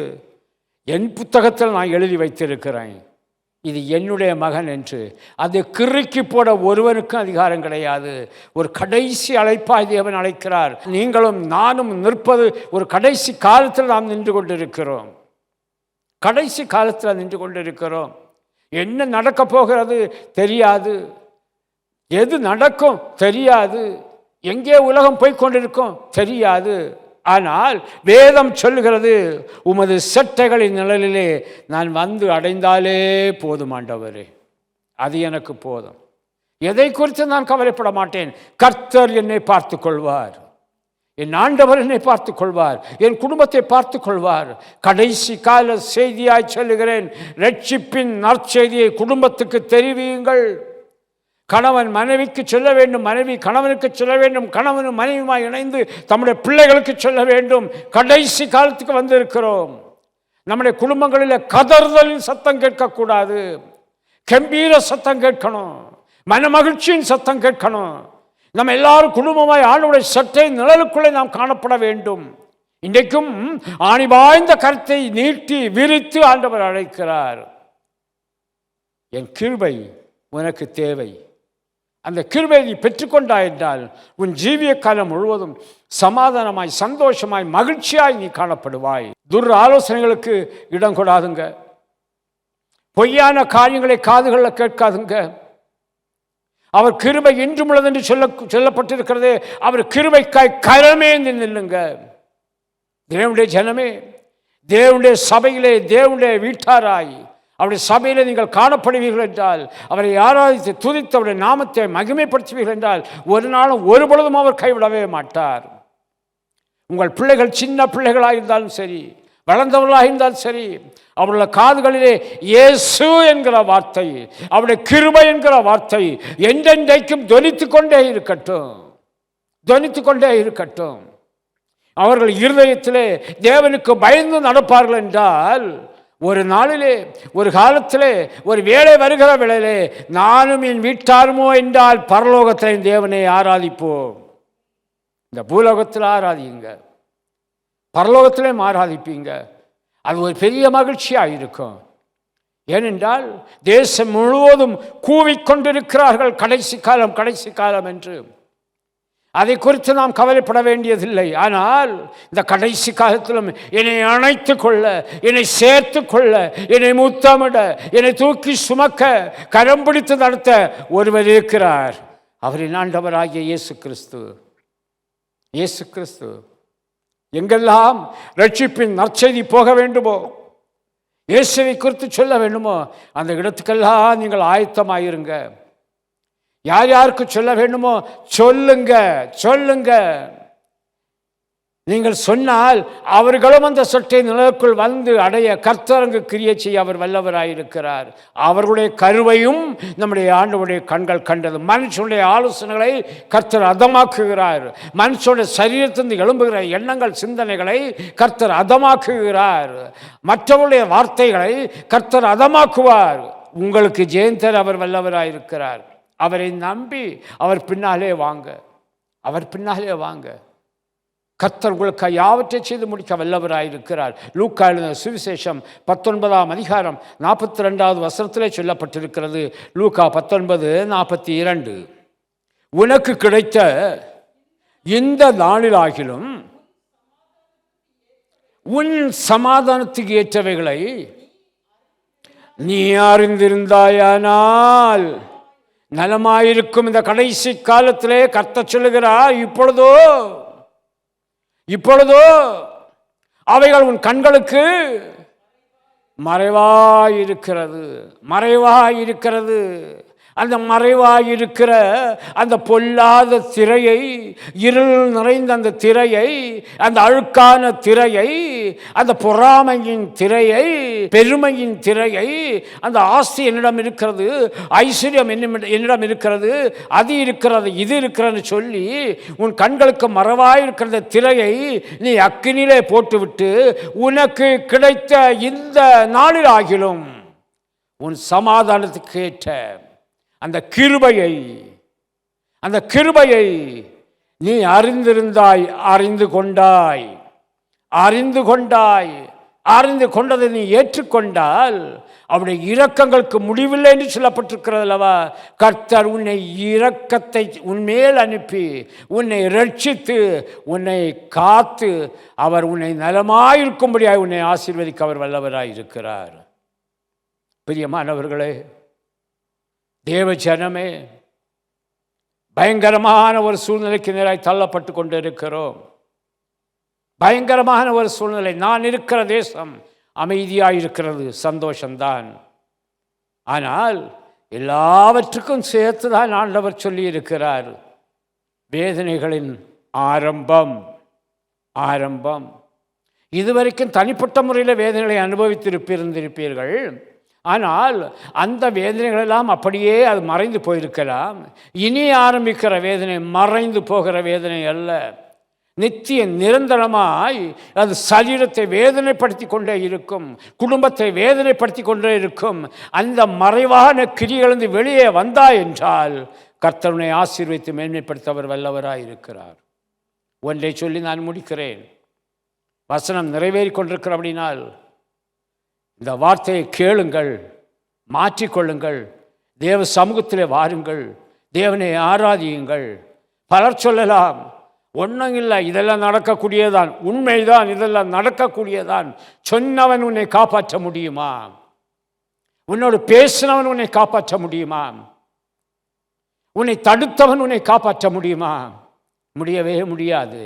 என் புத்தகத்தில் நான் எழுதி வைத்திருக்கிறேன். இது என்னுடைய மகன் என்று அதை கிறுக்கி போட ஒருவனுக்கும் அதிகாரம் கிடையாது. ஒரு கடைசி அழைப்பாய் தேவன் அழைக்கிறார். நீங்களும் நானும் நிற்பது ஒரு கடைசி காலத்தில் நாம் நின்று கொண்டிருக்கிறோம். கடைசி காலத்தில் நின்று கொண்டிருக்கிறோம். என்ன நடக்க போகிறது தெரியாது, எது நடக்கும் தெரியாது, எங்கே உலகம் போய்கொண்டிருக்கும் தெரியாது. ஆனால் வேதம் சொல்லுகிறது, உமது செட்டைகளின் நிழலிலே நான் வந்து அடைந்தாலே போதும் ஆண்டவரே, அது எனக்கு போதும். எதை குறித்து நான் கவலைப்பட மாட்டேன். கர்த்தர் என்னை பார்த்து கொள்வார், என் ஆண்டவர் என்னை பார்த்து கொள்வார், என் குடும்பத்தை பார்த்து கொள்வார். கடைசி கால செய்தியாய் சொல்லுகிறேன், ரட்சிப்பின் நற்செய்தியை குடும்பத்துக்கு தெரிவியுங்கள். கணவன் மனைவிக்கு சொல்ல வேண்டும், மனைவி கணவனுக்கு சொல்ல வேண்டும், கணவனும் மனைவியுமாய் இணைந்து தம்முடைய பிள்ளைகளுக்கு சொல்ல வேண்டும். கடைசி காலத்துக்கு வந்திருக்கிறோம். நம்முடைய குடும்பங்களில் கதறுதலின் சத்தம் கேட்கக்கூடாது, கம்பீர சத்தம் கேட்கணும், மனமகிழ்ச்சியின் சத்தம் கேட்கணும். நம்ம எல்லாரும் குடும்பமாய் ஆண்டவருடைய சட்டை நிழலுக்குள்ளே நாம் காணப்பட வேண்டும். இன்றைக்கும் ஆணிபாய்ந்த கருத்தை நீட்டி விரித்து ஆண்டவர் அழைக்கிறார். என் கிருபை உனக்கு தேவை. அந்த கிருபையை நீ பெற்றுக்கொண்டாய் என்றால் உன் ஜீவிய காலம் முழுவதும் சமாதானமாய், சந்தோஷமாய், மகிழ்ச்சியாய் நீ காணப்படுவாய். துர் ஆலோசனைகளுக்கு இடம் கொடாதுங்க. பொய்யான காரியங்களை காதுகளில் கேட்காதுங்க. அவர் கிருபை இன்றும் உள்ளது என்று சொல்லப்பட்டிருக்கிறது. அவர் கிருபைக்காய் கரமே நில்லுங்க. தேவனுடைய ஜனமே, தேவனுடைய சபையிலே, தேவனுடைய வீட்டாராய் அவருடைய சபையிலே நீங்கள் காணப்படுவீர்கள் என்றால், அவரை ஆராதித்து துதித்து அவருடைய நாமத்தை மகிமைப்படுத்துவீர்கள் என்றால், ஒரு நாளும் ஒரு பொழுதும் அவர் கைவிடவே மாட்டார். உங்கள் பிள்ளைகள் சின்ன பிள்ளைகளாக இருந்தாலும் சரி, வளர்ந்தவர்களாக இருந்தாலும் சரி, அவருடைய காதுகளிலே இயேசு என்கிற வார்த்தை, அவருடைய கிருபை என்கிற வார்த்தை என்றென்றைக்கும் தொனித்து கொண்டே இருக்கட்டும், தொனித்து கொண்டே இருக்கட்டும். அவர்கள் இருதயத்திலே தேவனுக்கு பயந்து நடப்பார்கள் என்றால், ஒரு நாளிலே, ஒரு காலத்திலே, ஒரு வேளை வருகிற வேளையிலே நானும் என் வீட்டாருமோ என்றால் பரலோகத்தில் தேவனை ஆராதிப்போம். இந்த பூலோகத்தில் ஆராதிங்க, பரலோகத்திலே ஆராதிப்பீங்க. அது ஒரு பெரிய மகிழ்ச்சியாக இருக்கும். ஏனென்றால் தேசம் முழுவதும் கூவிக்கொண்டிருக்கிறார்கள் கடைசி காலம், கடைசி காலம் என்று. அதை குறித்து நாம் கவலைப்பட வேண்டியதில்லை. ஆனால் இந்த கடைசி காலத்திலும் என்னை அணைத்து கொள்ள, என்னை சேர்த்து கொள்ள, என்னை முத்தமிட, என்னை தூக்கி சுமக்க, கரம் பிடித்து நடத்த ஒருவர் இருக்கிறார். அவரின் ஆண்டவராகிய இயேசு கிறிஸ்து. இயேசு கிறிஸ்து. எங்கெல்லாம் ரட்சிப்பின் நற்செய்தி போக வேண்டுமோ, இயேசுவை குறித்து சொல்ல வேண்டுமோ, அந்த இடத்துக்கெல்லாம் நீங்கள் ஆயத்தமாயிருங்க. யார் யாருக்கு சொல்ல வேண்டுமோ சொல்லுங்க, சொல்லுங்க. நீங்கள் சொன்னால் அவர்களும் அந்த சொட்டை நிலவுக்குள் வந்து அடைய கர்த்தரங்கு கிரியை செய்ய அவர் வல்லவராயிருக்கிறார். அவர்களுடைய கருவையும் நம்முடைய ஆண்டவருடைய கண்கள் கண்டது. மனுஷனுடைய ஆலோசனைகளை கர்த்தர் அதமாக்குகிறார். மனுஷனுடைய சரீரத்திலிருந்து எழும்புகிற எண்ணங்கள், சிந்தனைகளை கர்த்தர் அதமாக்குகிறார். மற்றவருடைய வார்த்தைகளை கர்த்தர் அதமாக்குவார். உங்களுக்கு ஜெயந்தர் அவர் வல்லவராயிருக்கிறார். அவரை நம்பி அவர் பின்னாலே வாங்க, அவர் பின்னாலே வாங்க. கர்த்தர் உங்களுக்கு யாவற்றை செய்து முடிக்க வல்லவராயிருக்கிறார். லூக்கா எழுதின சுவிசேஷம் 19ஆம் அதிகாரம் 42வது வசனத்திலே சொல்லப்பட்டிருக்கிறது. லூக்கா 19:42. உனக்கு கிடைத்த இந்த நாளிலாகிலும் உன் சமாதானத்துக்கு ஏற்றவைகளை நீ அறிந்திருந்தாயானால் நலமாயிருக்கும். இந்த கடைசி காலத்திலே கர்த்தர் சொல்லுகிறார், இப்பொழுதோ அவைகள் உன் கண்களுக்கு மறைவாயிருக்கிறது. அந்த மறைவாயிருக்கிற அந்த பொல்லாத திரையை, இருள் நிறைந்த அந்த திரையை, அந்த அழுக்கான திரையை, அந்த பொறாமையின் திரையை, பெருமையின் திரையை, அந்த ஆஸ்தி என்னிடம் இருக்கிறது, ஐஸ்வர்யம் என்னிடம் இருக்கிறது, அது இருக்கிறது, இது இருக்கிறது சொல்லி உன் கண்களுக்கு மறைவாயிருக்கிற திரையை நீ அக்கினியிலே போட்டுவிட்டு உனக்கு கிடைத்த இந்த நாளில் ஆகிலும் உன் சமாதானத்துக்கு ஏற்ற அந்த கிருபையை நீ அறிந்திருந்தாய், அறிந்து கொண்டாய். அறிந்து கொண்டதை நீ ஏற்றுக்கொண்டால் அவருடைய இரக்கங்களுக்கு முடிவில்லை என்று சொல்லப்பட்டிருக்கிறது அல்லவா? கர்த்தர் உன்னை இரக்கத்தை உன்மேல் அனுப்பி உன்னை ரட்சித்து உன்னை காத்து அவர் உன்னை நலமாயிருக்கும்படியாக உன்னை ஆசீர்வதிக்க அவர் வல்லவராய் இருக்கிறார். பிரியமானவர்களே, தேவ ஜனமே, பயங்கரமான ஒரு சூழ்நிலைக்கு நேராய் தள்ளப்பட்டு கொண்டு இருக்கிறோம். பயங்கரமான ஒரு சூழ்நிலை. நான் இருக்கிற தேசம் அமைதியாக இருக்கிறது, சந்தோஷம்தான். ஆனால் எல்லாவற்றுக்கும் சேர்த்து தான் ஆண்டவர் சொல்லி இருக்கிறார், வேதனைகளின் ஆரம்பம். இதுவரைக்கும் தனிப்பட்ட முறையில் வேதனைகளை அனுபவித்திருப்பீர்கள். ஆனால் அந்த வேதனைகளெல்லாம் அப்படியே அது மறைந்து போயிருக்கலாம். இனி ஆரம்பிக்கிற வேதனை மறைந்து போகிற வேதனை அல்ல, நித்திய நிரந்தரமாய் அது சரீரத்தை வேதனைப்படுத்தி கொண்டே இருக்கும், குடும்பத்தை வேதனைப்படுத்தி கொண்டே இருக்கும். அந்த மறைவான கிரியிலிருந்து வெளியே வந்தா என்றால் கர்த்தருனை ஆசீர்வதித்து மேன்மைப்படுத்த அவர் வல்லவராய் இருக்கிறார். ஒன்றை சொல்லி நான் முடிக்கிறேன். வசனம் நிறைவேறி கொண்டிருக்கிற அப்படினால் இந்த வார்த்தையை கேளுங்கள், மாற்றிக்கொள்ளுங்கள், தேவ சமூகத்திலே வாருங்கள், தேவனை ஆராதியுங்கள். பலர் சொல்லலாம், ஒன்றும் இல்லை, இதெல்லாம் நடக்கக்கூடியதான், உண்மைதான், இதெல்லாம் நடக்கக்கூடியதான். சொன்னவன் உன்னை காப்பாற்ற முடியுமா? உன்னோடு பேசினவன் உன்னை காப்பாற்ற முடியுமா? உன்னை தடுத்தவன் உன்னை காப்பாற்ற முடியுமா? முடியவே முடியாது.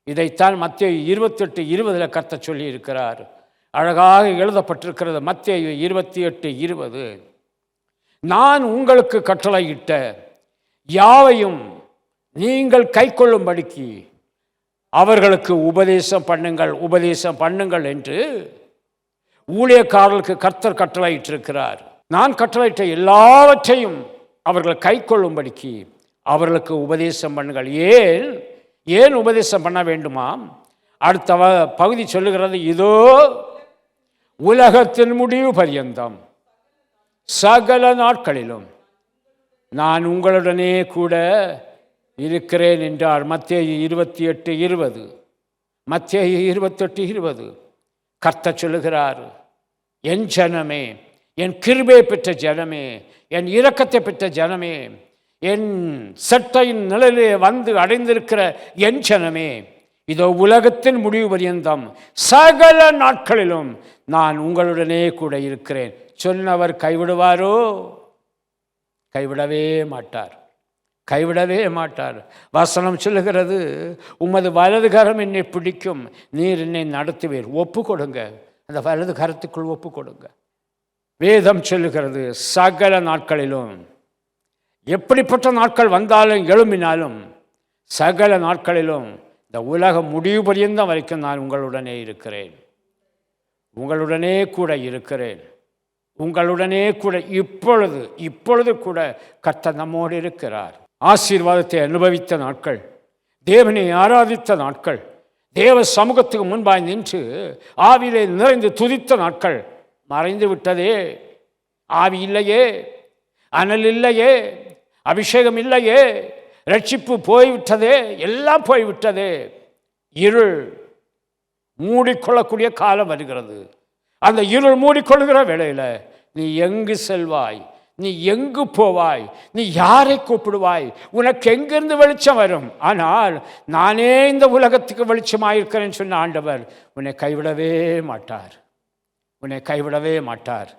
இதைத்தான் மத்தேயு 28:20 கர்த்தர் சொல்லி இருக்கிறார். அழகாக எழுதப்பட்டிருக்கிறது. மத்தேயு 28:20, நான் உங்களுக்கு கட்டளையிட்ட யாவையும் நீங்கள் கைக்கொள்ளும்படிக்கு அவர்களுக்கு உபதேசம் பண்ணுங்கள் என்று ஊழியக்காரர்களுக்கு கர்த்தர் கட்டளையிட்டிருக்கிறார். நான் கட்டளையிட்ட எல்லாவற்றையும் அவர்கள் கைக்கொள்ளும்படிக்கு அவர்களுக்கு உபதேசம் பண்ணுங்கள். ஏன் உபதேசம் பண்ண வேண்டுமாம்? அடுத்த பகுதி சொல்லுகிறது, இதோ உலகத்தின் முடிவு பரியந்தம் சகல நாட்களிலும் நான் உங்களுடனே கூட இருக்கிறேன் என்றார். மத்தேயு 28:20. மத்தேயு 28:20 கர்த்தர் சொல்லுகிறார், என் ஜனமே, என் கிருபையை பெற்ற ஜனமே, என் இரக்கத்தை பெற்ற ஜனமே, என் சட்டையின் நிழலிலே வந்து அடைந்திருக்கிற என் ஜனமே, இதோ உலகத்தின் முடிவு பரியந்தம் சகல நாட்களிலும் நான் உங்களுடனே கூட இருக்கிறேன். சொன்னவர் கைவிடுவாரோ? கைவிடவே மாட்டார். வசனம் சொல்லுகிறது, உமது வலது கரம் என்னை பிடிக்கும், நீர் என்னை நடத்துவீர். ஒப்பு கொடுங்க, அந்த வலது கரத்துக்குள் ஒப்பு கொடுங்க. வேதம் சொல்லுகிறது, சகல நாட்களிலும், எப்படிப்பட்ட நாட்கள் வந்தாலும் எழும்பினாலும் சகல நாட்களிலும் இந்த உலகம் முடிவு பரியந்தம் வரைக்கும் நான் உங்களுடனே இருக்கிறேன், உங்களுடனே கூட இருக்கிறேன், உங்களுடனே கூட இப்பொழுது கூட கர்த்தர் நம்மோடு இருக்கிறார். ஆசீர்வாதத்தை அனுபவித்த நாட்கள், தேவனை ஆராதித்த நாட்கள், தேவ சமூகத்துக்கு முன்பாய் நின்று ஆவியிலே நிறைந்து துதித்த நாட்கள் மறைந்து விட்டதே. ஆவி இல்லையே, அனல் இல்லையே, அபிஷேகம் இல்லையே, ரட்சிப்பு போய்விட்டதே, எல்லாம் போய்விட்டதே. இருள் மூடிக்கொள்ளக்கூடிய காலம் வருகிறது. அந்த இருள் மூடிக்கொள்கிற வேளையில் நீ எங்கு செல்வாய், நீ எங்கு போவாய், நீ யாரை கூப்பிடுவாய், உனக்கு எங்கிருந்து வெளிச்சம் வரும்? ஆனால் நானே இந்த உலகத்துக்கு வெளிச்சமாயிருக்கிறேன்னு சொன்ன ஆண்டவர் உன்னை கைவிடவே மாட்டார்.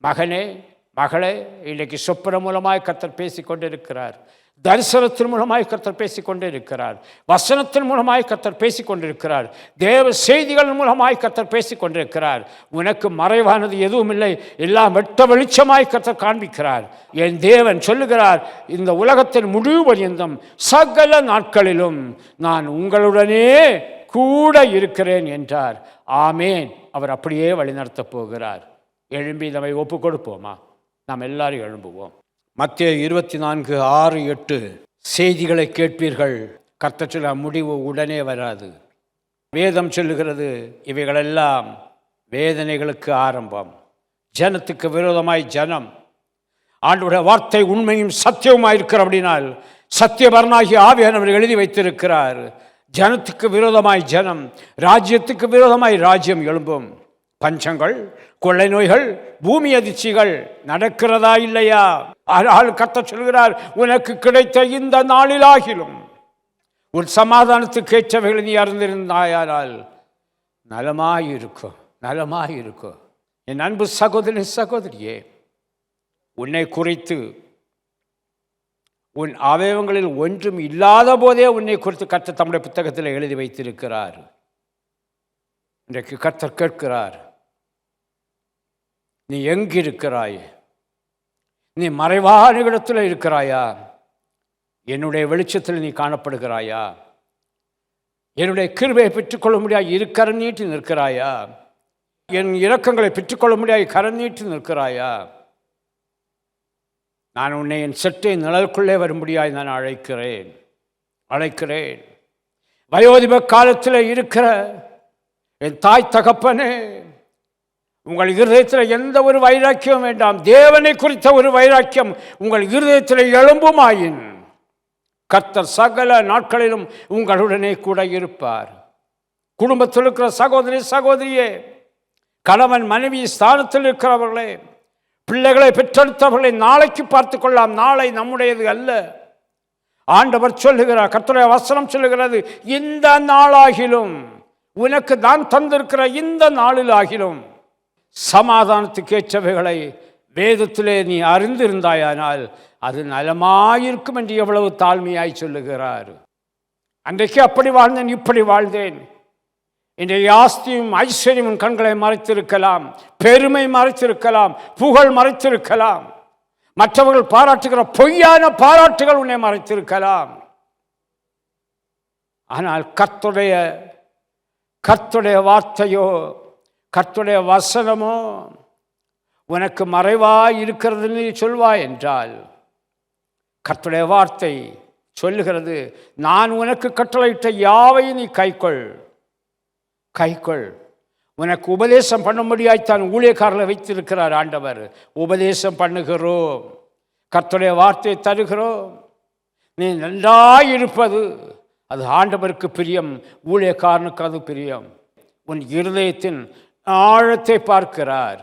மகனே, மகளே, இன்றைக்கு சொப்பனம் மூலமாய் கர்த்தர் பேசிக்கொண்டிருக்கிறார், தரிசனத்தின் மூலமாய் கர்த்தர் பேசிக்கொண்டே இருக்கிறார், வசனத்தின் மூலமாய் கர்த்தர் பேசிக்கொண்டிருக்கிறார், தேவ செய்திகள் மூலமாய் கர்த்தர் பேசிக்கொண்டிருக்கிறார். உனக்கு மறைவானது எதுவும் இல்லை, எல்லாம் வெட்ட வெளிச்சமாய் கர்த்தர் காண்பிக்கிறார். என் தேவன் சொல்லுகிறார், இந்த உலகத்தின் முடிவு பரியந்தம் சகல நாட்களிலும் நான் உங்களுடனே கூட இருக்கிறேன் என்றார். ஆமேன். அவர் அப்படியே வழிநடத்தப் போகிறார். எழும்பி நம்மை ஒப்பு கொடுப்போமா? நாம் எல்லாரும் எழும்புவோம். மத்தேயு 24:6-8 செய்திகளை கேட்பீர்கள், கர்த்தர் சொல்ல முடிவு உடனே வராது. வேதம் சொல்லுகிறது, இவைகளெல்லாம் வேதனைகளுக்கு ஆரம்பம். ஜனத்துக்கு விரோதமாய் ஜனம், ஆண்டவருடைய வார்த்தை உண்மையும் சத்தியமாயிருக்கிற அப்படினால் சத்தியபரனாகிய ஆவியானவர் எழுதி வைத்திருக்கிறார். ஜனத்துக்கு விரோதமாய் ஜனம், ராஜ்யத்துக்கு விரோதமாய் ராஜ்யம் எழும்பும். பஞ்சங்கள், கொள்ளை நோய்கள், பூமி அதிர்ச்சிகள் நடக்கிறதா இல்லையா? ஆனால் கர்த்தர் சொல்கிறார், உனக்கு கிடைத்த இந்த நாளிலாகிலும் உன் சமாதானத்துக்கு ஏற்றவைகளை நீ அறிந்திருந்தாயானால் நலமாயிருக்கும், நலமாயிருக்கும். என் அன்பு சகோதரி சகோதரியே, உன்னை குறித்து உன் அவயவங்களில் ஒன்றும் இல்லாத போதே உன்னை குறித்து கர்த்தர் தம்முடைய புத்தகத்தில் எழுதி வைத்திருக்கிறார். இன்றைக்கு கர்த்தர் கேட்கிறார், நீ எங்கிருக்கிறாய்? நீ மறைவான இடத்தில் இருக்கிறாயா? என்னுடைய வெளிச்சத்தில் நீ காணப்படுகிறாயா? என்னுடைய கிருபையை பெற்றுக்கொள்ள முடியாது இருக்கரம் நீட்டி நிற்கிறாயா? என் இரக்கங்களை பெற்றுக்கொள்ள முடியாது கரம் நீட்டி நிற்கிறாயா? நான் உன்னை என் செட்டை நிழலுக்குள்ளே வரும்படியாய் நான் அழைக்கிறேன். வயோதிப காலத்தில் இருக்கிற என் தாய் தகப்பனே, உங்கள் இருதயத்தில் எந்த ஒரு வைராக்கியம் வேண்டாம். தேவனை குறித்த ஒரு வைராக்கியம் உங்கள் இருதயத்தில் எழும்புமாயின் கர்த்தர் சகல நாட்களிலும் உங்களுடனே கூட இருப்பார். குடும்பத்தில் இருக்கிற சகோதரியே, கணவன் மனைவி ஸ்தானத்தில் இருக்கிறவர்களே, பிள்ளைகளை பெற்றெடுத்தவர்களை நாளைக்கு பார்த்து கொள்ளலாம், நாளை நம்முடையது அல்ல. ஆண்டவர் சொல்லுகிறார், கர்த்தருடைய வசனம் சொல்லுகிறது, இந்த நாளாகிலும் உனக்கு நான் தந்திருக்கிற இந்த நாளிலாகிலும் சமாதானத்துக்கு ஏற்றவைகளை வேதத்திலே நீ அறிந்திருந்தாயானால் அது நலமாயிருக்கும் என்று எவ்வளவு தாழ்மையாய் சொல்லுகிறார். அன்றைக்கு அப்படி வாழ்ந்தேன், இப்படி வாழ்ந்தேன். இன்றைய ஆஸ்தியும் ஐஸ்வர்யமும் கண்களை மறைத்திருக்கலாம், பெருமை மறைத்திருக்கலாம், புகழ் மறைத்திருக்கலாம், மற்றவர்கள் பாராட்டுகிற பொய்யான பாராட்டுகள் உன்னை மறைத்திருக்கலாம். ஆனால் கர்த்தருடைய வார்த்தையோ கர்த்தருடைய வசனமோ உனக்கு மறைவாய் இருக்கிறது நீ சொல்வாய் என்றால், கர்த்தருடைய வார்த்தை சொல்லுகிறது, நான் உனக்கு கட்டளையிட்ட யாவையும் நீ கைக்கொள். உனக்கு உபதேசம் பண்ணும்படியாய்த்தான் ஊழியக்காரர்களை வைத்திருக்கிறார் ஆண்டவர். உபதேசம் பண்ணுகிறோம், கர்த்தருடைய வார்த்தையை தருகிறோம். நீ நன்றாயிருப்பது அது ஆண்டவருக்கு பிரியம், ஊழியக்காரனுக்கு அது பிரியம். உன் இருதயத்தின் ஆழத்தை பார்க்கிறார்,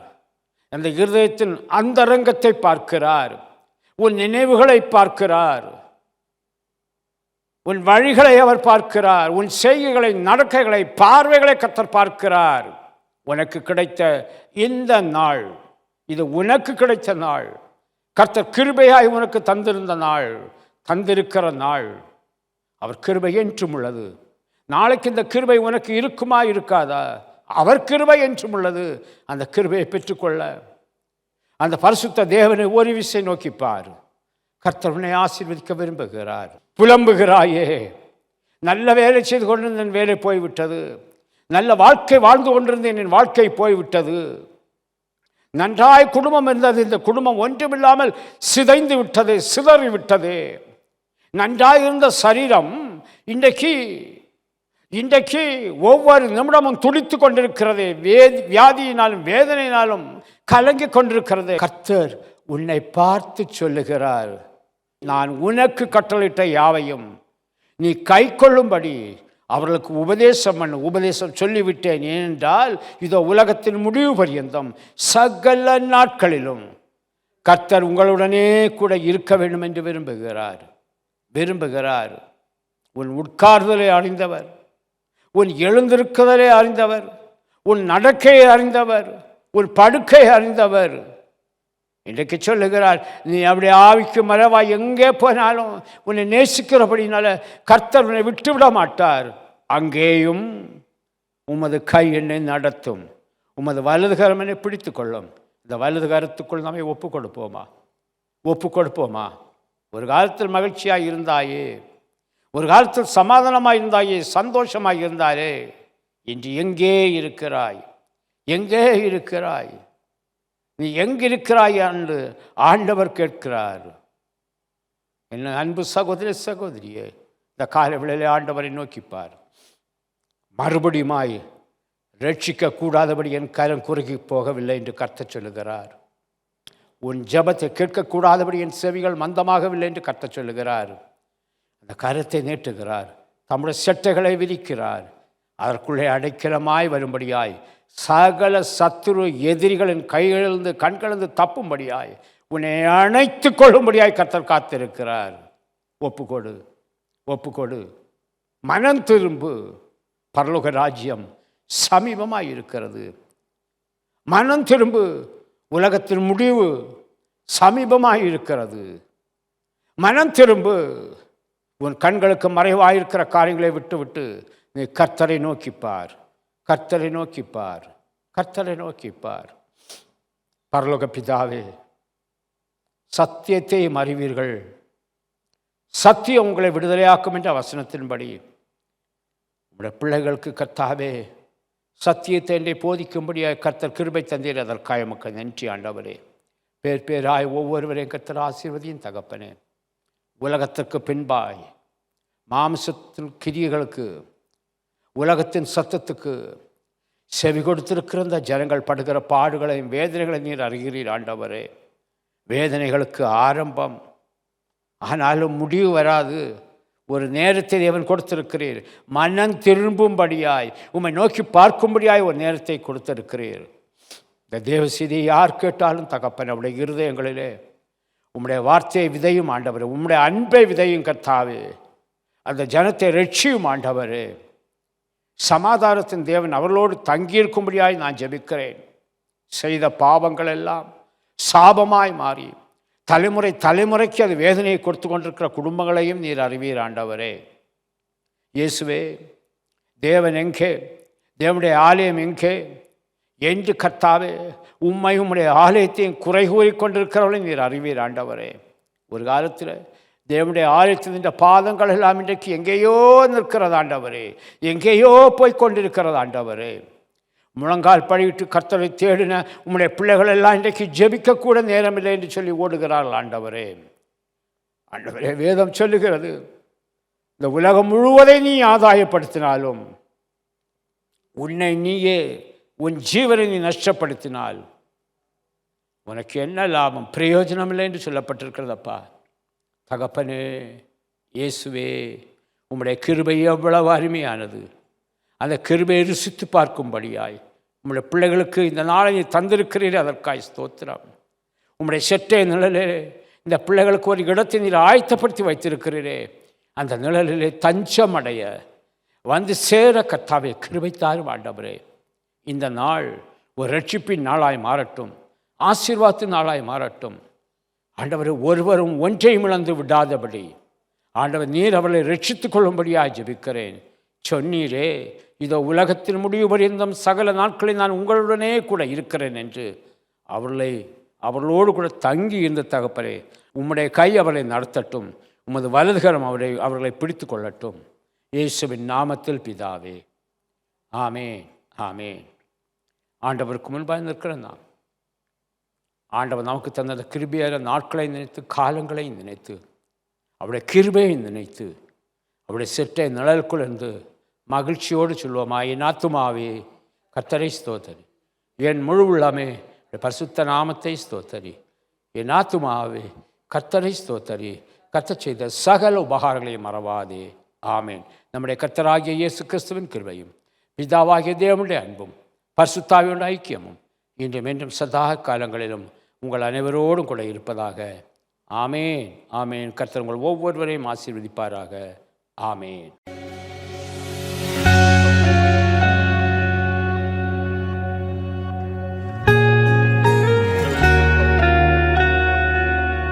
அந்த இருதயத்தின் அந்தரங்கத்தை பார்க்கிறார், உன் நினைவுகளை பார்க்கிறார், உன் வழிகளை அவர் பார்க்கிறார், உன் செய்கைகளை, நடக்கைகளை, பார்வைகளை கர்த்தர் பார்க்கிறார். உனக்கு கிடைத்த இந்த நாள், இது உனக்கு கிடைத்த நாள், கர்த்தர் கிருபையாய் உனக்கு தந்திருக்கிற நாள். அவர் கிருபை என்றும் உள்ளது. நாளைக்கு இந்த கிருபை உனக்கு இருக்குமா இருக்காதா? அவர் கிருபை என்றும் உள்ளது. அந்த கிருபையை பெற்றுக்கொள்ள அந்த பரிசுத்த தேவனை ஒரு விசை நோக்கிப்பார். கர்த்தர் உன்னை ஆசீர்வதிக்க விரும்புகிறார். புலம்புகிறாயே, நல்ல வேலை செய்து கொண்டிருந்த என் வேலை போய்விட்டது, நல்ல வாழ்க்கை வாழ்ந்து கொண்டிருந்தேன், என் வாழ்க்கை போய்விட்டது, நன்றாய் குடும்பம் இருந்தது, இந்த குடும்பம் ஒன்றுமில்லாமல் சிதைந்து விட்டது, சிதறிவிட்டது, நன்றாயிருந்த சரீரம் இன்றைக்கு ஒவ்வொரு நிமிடமும் துடித்து கொண்டிருக்கிறது, வியாதியினாலும் வேதனையினாலும் கலங்கி கொண்டிருக்கிறது. கர்த்தர் உன்னை பார்த்து சொல்லுகிறார், நான் உனக்கு கட்டளையிட்ட யாவையும் நீ கை கொள்ளும்படி அவர்களுக்கு உபதேசம் சொல்லிவிட்டேன். ஏனென்றால் இதோ உலகத்தின் முடிவு பரியந்தம் சகல நாட்களிலும் கர்த்தர் உங்களுடனே கூட இருக்க வேண்டும் என்று விரும்புகிறார். உன் உட்கார்தலை அறிந்தவர், உன் எழுந்திருக்குதலை அறிந்தவர், உன் நடக்கையை அறிந்தவர், உன் படுக்கையை அறிந்தவர். இன்றைக்கு சொல்லுகிறார், நீ அப்படி ஆவிக்கு மறைவாய் எங்கே போனாலும் உன்னை நேசிக்கிறபடினால கர்த்தர் உன்னை விட்டுவிட மாட்டார். அங்கேயும் உமது கை என்னை நடத்தும், உமது வலதுகரம் என்னை பிடித்து கொள்ளும். இந்த வலதுகரத்துக்குள் நம்மை ஒப்பு கொடுப்போமா? ஒரு காலத்தில் மகிழ்ச்சியாக இருந்தாயே, ஒரு காலத்தில் சமாதானமாக இருந்தாயே, சந்தோஷமாக இருந்தாரே, இன்று எங்கே இருக்கிறாய்? நீ எங்கிருக்கிறாய் என்று ஆண்டவர் கேட்கிறார். என்ன அன்பு சகோதரியே, இந்த காலவேளையிலே ஆண்டவரை நோக்கிப்பார். மறுபடியுமாய் ரட்சிக்க கூடாதபடி என் கரம் குறுகி போகவில்லை என்று கர்த்தர் சொல்லுகிறார். உன் ஜெபத்தை கேட்கக்கூடாதபடி என் செவிகள் மந்தமாகவில்லை என்று கர்த்தர் சொல்லுகிறார். அந்த கரத்தை நீட்டுகிறார். தம்முடைய செட்டைகளை விரிக்கிறார். அதற்குள்ளே அடைக்கலமாய் வரும்படியாய், சகல சத்துரு எதிரிகளின் கைகளிலிருந்து கண்களிலிருந்து தப்பும்படியாய், உன்னை அணைத்து கொள்ளும்படியாய் கர்த்தர் காத்திருக்கிறார். ஒப்புக்கொடு, ஒப்புக்கொடு, மனம் திரும்பு. பரலோக ராஜ்யம் சமீபமாய் இருக்கிறது. மனம் திரும்பு, உலகத்தின் முடிவு சமீபமாய் இருக்கிறது. மனம் திரும்பு, உன் கண்களுக்கு மறைவாயிருக்கிற காரியங்களை விட்டுவிட்டு நீ கர்த்தரை நோக்கிப்பார், கர்த்தரை நோக்கிப்பார், கர்த்தரை நோக்கிப்பார். பரலோக பிதாவே, சத்தியத்தை அறிவீர்கள், சத்தியம் உங்களை விடுதலையாக்கும் என்ற வசனத்தின்படி உங்களுடைய பிள்ளைகளுக்கு கர்த்தாவே சத்தியத்தை என்னை போதிக்கும்படியாக கர்த்தர் கிருபை தந்தீர். அதற்காக மக்கள் நன்றி ஆண்டவரே. பேர் பேராய் ஒவ்வொருவரையும் கர்த்தர் ஆசீர்வதியின் தகப்பனே. உலகத்திற்கு பின்பாய் மாம்சத்தின் கிரியைகளுக்கு, உலகத்தின் சத்தத்துக்கு செவி கொடுத்திருக்கிற இந்த ஜனங்கள் படுகிற பாடுகளையும் வேதனைகளையும் நீர் அறிகிறீர் ஆண்டவரே. வேதனைகளுக்கு ஆரம்பம், ஆனாலும் முடிவு வராது. ஒரு நேரத்தை தேவன் கொடுத்திருக்கிறீர். மனம் திரும்பும்படியாய், உம்மை நோக்கி பார்க்கும்படியாய் ஒரு நேரத்தை கொடுத்திருக்கிறீர். இந்த தேவ செய்தியை யார் கேட்டாலும் தகப்பன், அவருடைய இருதயங்களிலே உம்முடைய வார்த்தையை விதையும் ஆண்டவரே, உம்முடைய அன்பை விதையும் கர்த்தாவே. அந்த ஜனத்தை ரட்சியும் ஆண்டவரே. சமாதானத்தின் தேவன் அவர்களோடு தங்கியிருக்கும்படியாய் நான் ஜெபிக்கிறேன். செய்த பாவங்கள் எல்லாம் சாபமாய் மாறி தலைமுறை தலைமுறைக்கு அது வேதனையை கொடுத்து கொண்டிருக்கிற குடும்பங்களையும் நீர் அறிவீர் ஆண்டவரே. இயேசுவே, தேவன் எங்கே, தேவனுடைய ஆலயம் எங்கே என்று கர்த்தாவே உம்மை உம்முடைய ஆலயத்தையும் குறை கூறிக்கொண்டிருக்கிறவர்களையும் நீர் அறிவீர் ஆண்டவரே. ஒரு காலத்தில் தேவனுடைய ஆலயத்தில் நின்ற பாதங்கள் எல்லாம் இன்றைக்கு எங்கேயோ நிற்கிறது ஆண்டவரே, எங்கேயோ போய் கொண்டிருக்கிறது ஆண்டவரே. முழங்கால் படிவிட்டு கர்த்தரை தேடின உம்முடைய பிள்ளைகள் எல்லாம் இன்றைக்கு ஜெபிக்கக்கூட நேரமில்லை என்று சொல்லி ஓடுகிறார்கள் ஆண்டவரே. ஆண்டவரே, வேதம் சொல்லுகிறது, இந்த உலகம் முழுவதை நீ ஆதாயப்படுத்தினாலும் உன்னை நீயே, உன் ஜீவனை நீ நஷ்டப்படுத்தினால் உனக்கு என்ன லாபம், பிரயோஜனம் இல்லை என்று சொல்லப்பட்டிருக்கிறதப்பா. தகப்பனே, இயேசுவே, உம்முடைய கிருபை எவ்வளவு அருமையானது. அந்த கிருபையை ருசித்து பார்க்கும்படியாய் உம்முடைய பிள்ளைகளுக்கு இந்த நாளை நீ தந்திருக்கிறீர். அதற்காய் ஸ்தோத்திரம். உம்முடைய செட்டை நிழலே இந்த பிள்ளைகளுக்கு ஒரு இடத்தை நீர் ஆயத்தப்படுத்தி வைத்திருக்கிறீரே. அந்த நிழலிலே தஞ்சமடைய வந்து சேர கர்த்தாவே கிருபை தாரும் ஆண்டவரே. இந்த நாள் ஒரு ரட்சிப்பின் நாளாய் மாறட்டும், ஆசீர்வாதத்தின் நாளாய் மாறட்டும் ஆண்டவரே. ஒருவரும் ஒன்றையும் இழந்து விடாதபடி ஆண்டவர் நீர் அவர்களை ரட்சித்துக் கொள்ளும்படியாக ஜெபிக்கிறேன். சொன்னீரே, இதோ உலகத்தின் முடிவு பரியந்தம் சகல நாட்களில் நான் உங்களுடனே கூட இருக்கிறேன் என்று அவர்களோடு கூட தங்கி இருந்த தகப்பரே, உம்முடைய கை அவர்களை நடத்தட்டும், உமது வலதுகரம் அவர்களை பிடித்து கொள்ளட்டும். இயேசுவின் நாமத்தில் பிதாவே, ஆமென், ஆமென். ஆண்டவருக்கு முன்பாக நிற்கிறேன் நான். ஆண்டவர் நமக்கு தந்த கிருபையான நாட்களை நினைத்து, காலங்களை நினைத்து, அவருடைய கிருபையை நினைத்து, அவருடைய செட்டை நிழலுக்குள் இருந்து மகிழ்ச்சியோடு சொல்லுவோமா, என் ஆத்துமாவே கர்த்தரை ஸ்தோத்தரி, என் முழு உள்ளமே பரிசுத்த நாமத்தை ஸ்தோத்தரி. என் ஆத்துமாவே கர்த்தரை ஸ்தோத்தரி, கர்த்தர் செய்த சகல உபகாரங்களையும் மறவாதே. ஆமேன். நம்முடைய கர்த்தராகிய இயேசு கிறிஸ்துவின் கிருபையும் பிதாவாகிய தேவனுடைய அன்பும் பரிசுத்தாவியுடைய ஐக்கியமும் இன்றும் என்றும் சதா காலங்களிலும் உங்கள் அனைவரோடும் கூட இருப்பதாக. ஆமேன், ஆமேன். கர்த்தர் உங்கள் ஒவ்வொருவரையும் ஆசீர்வதிப்பாராக. ஆமேன்.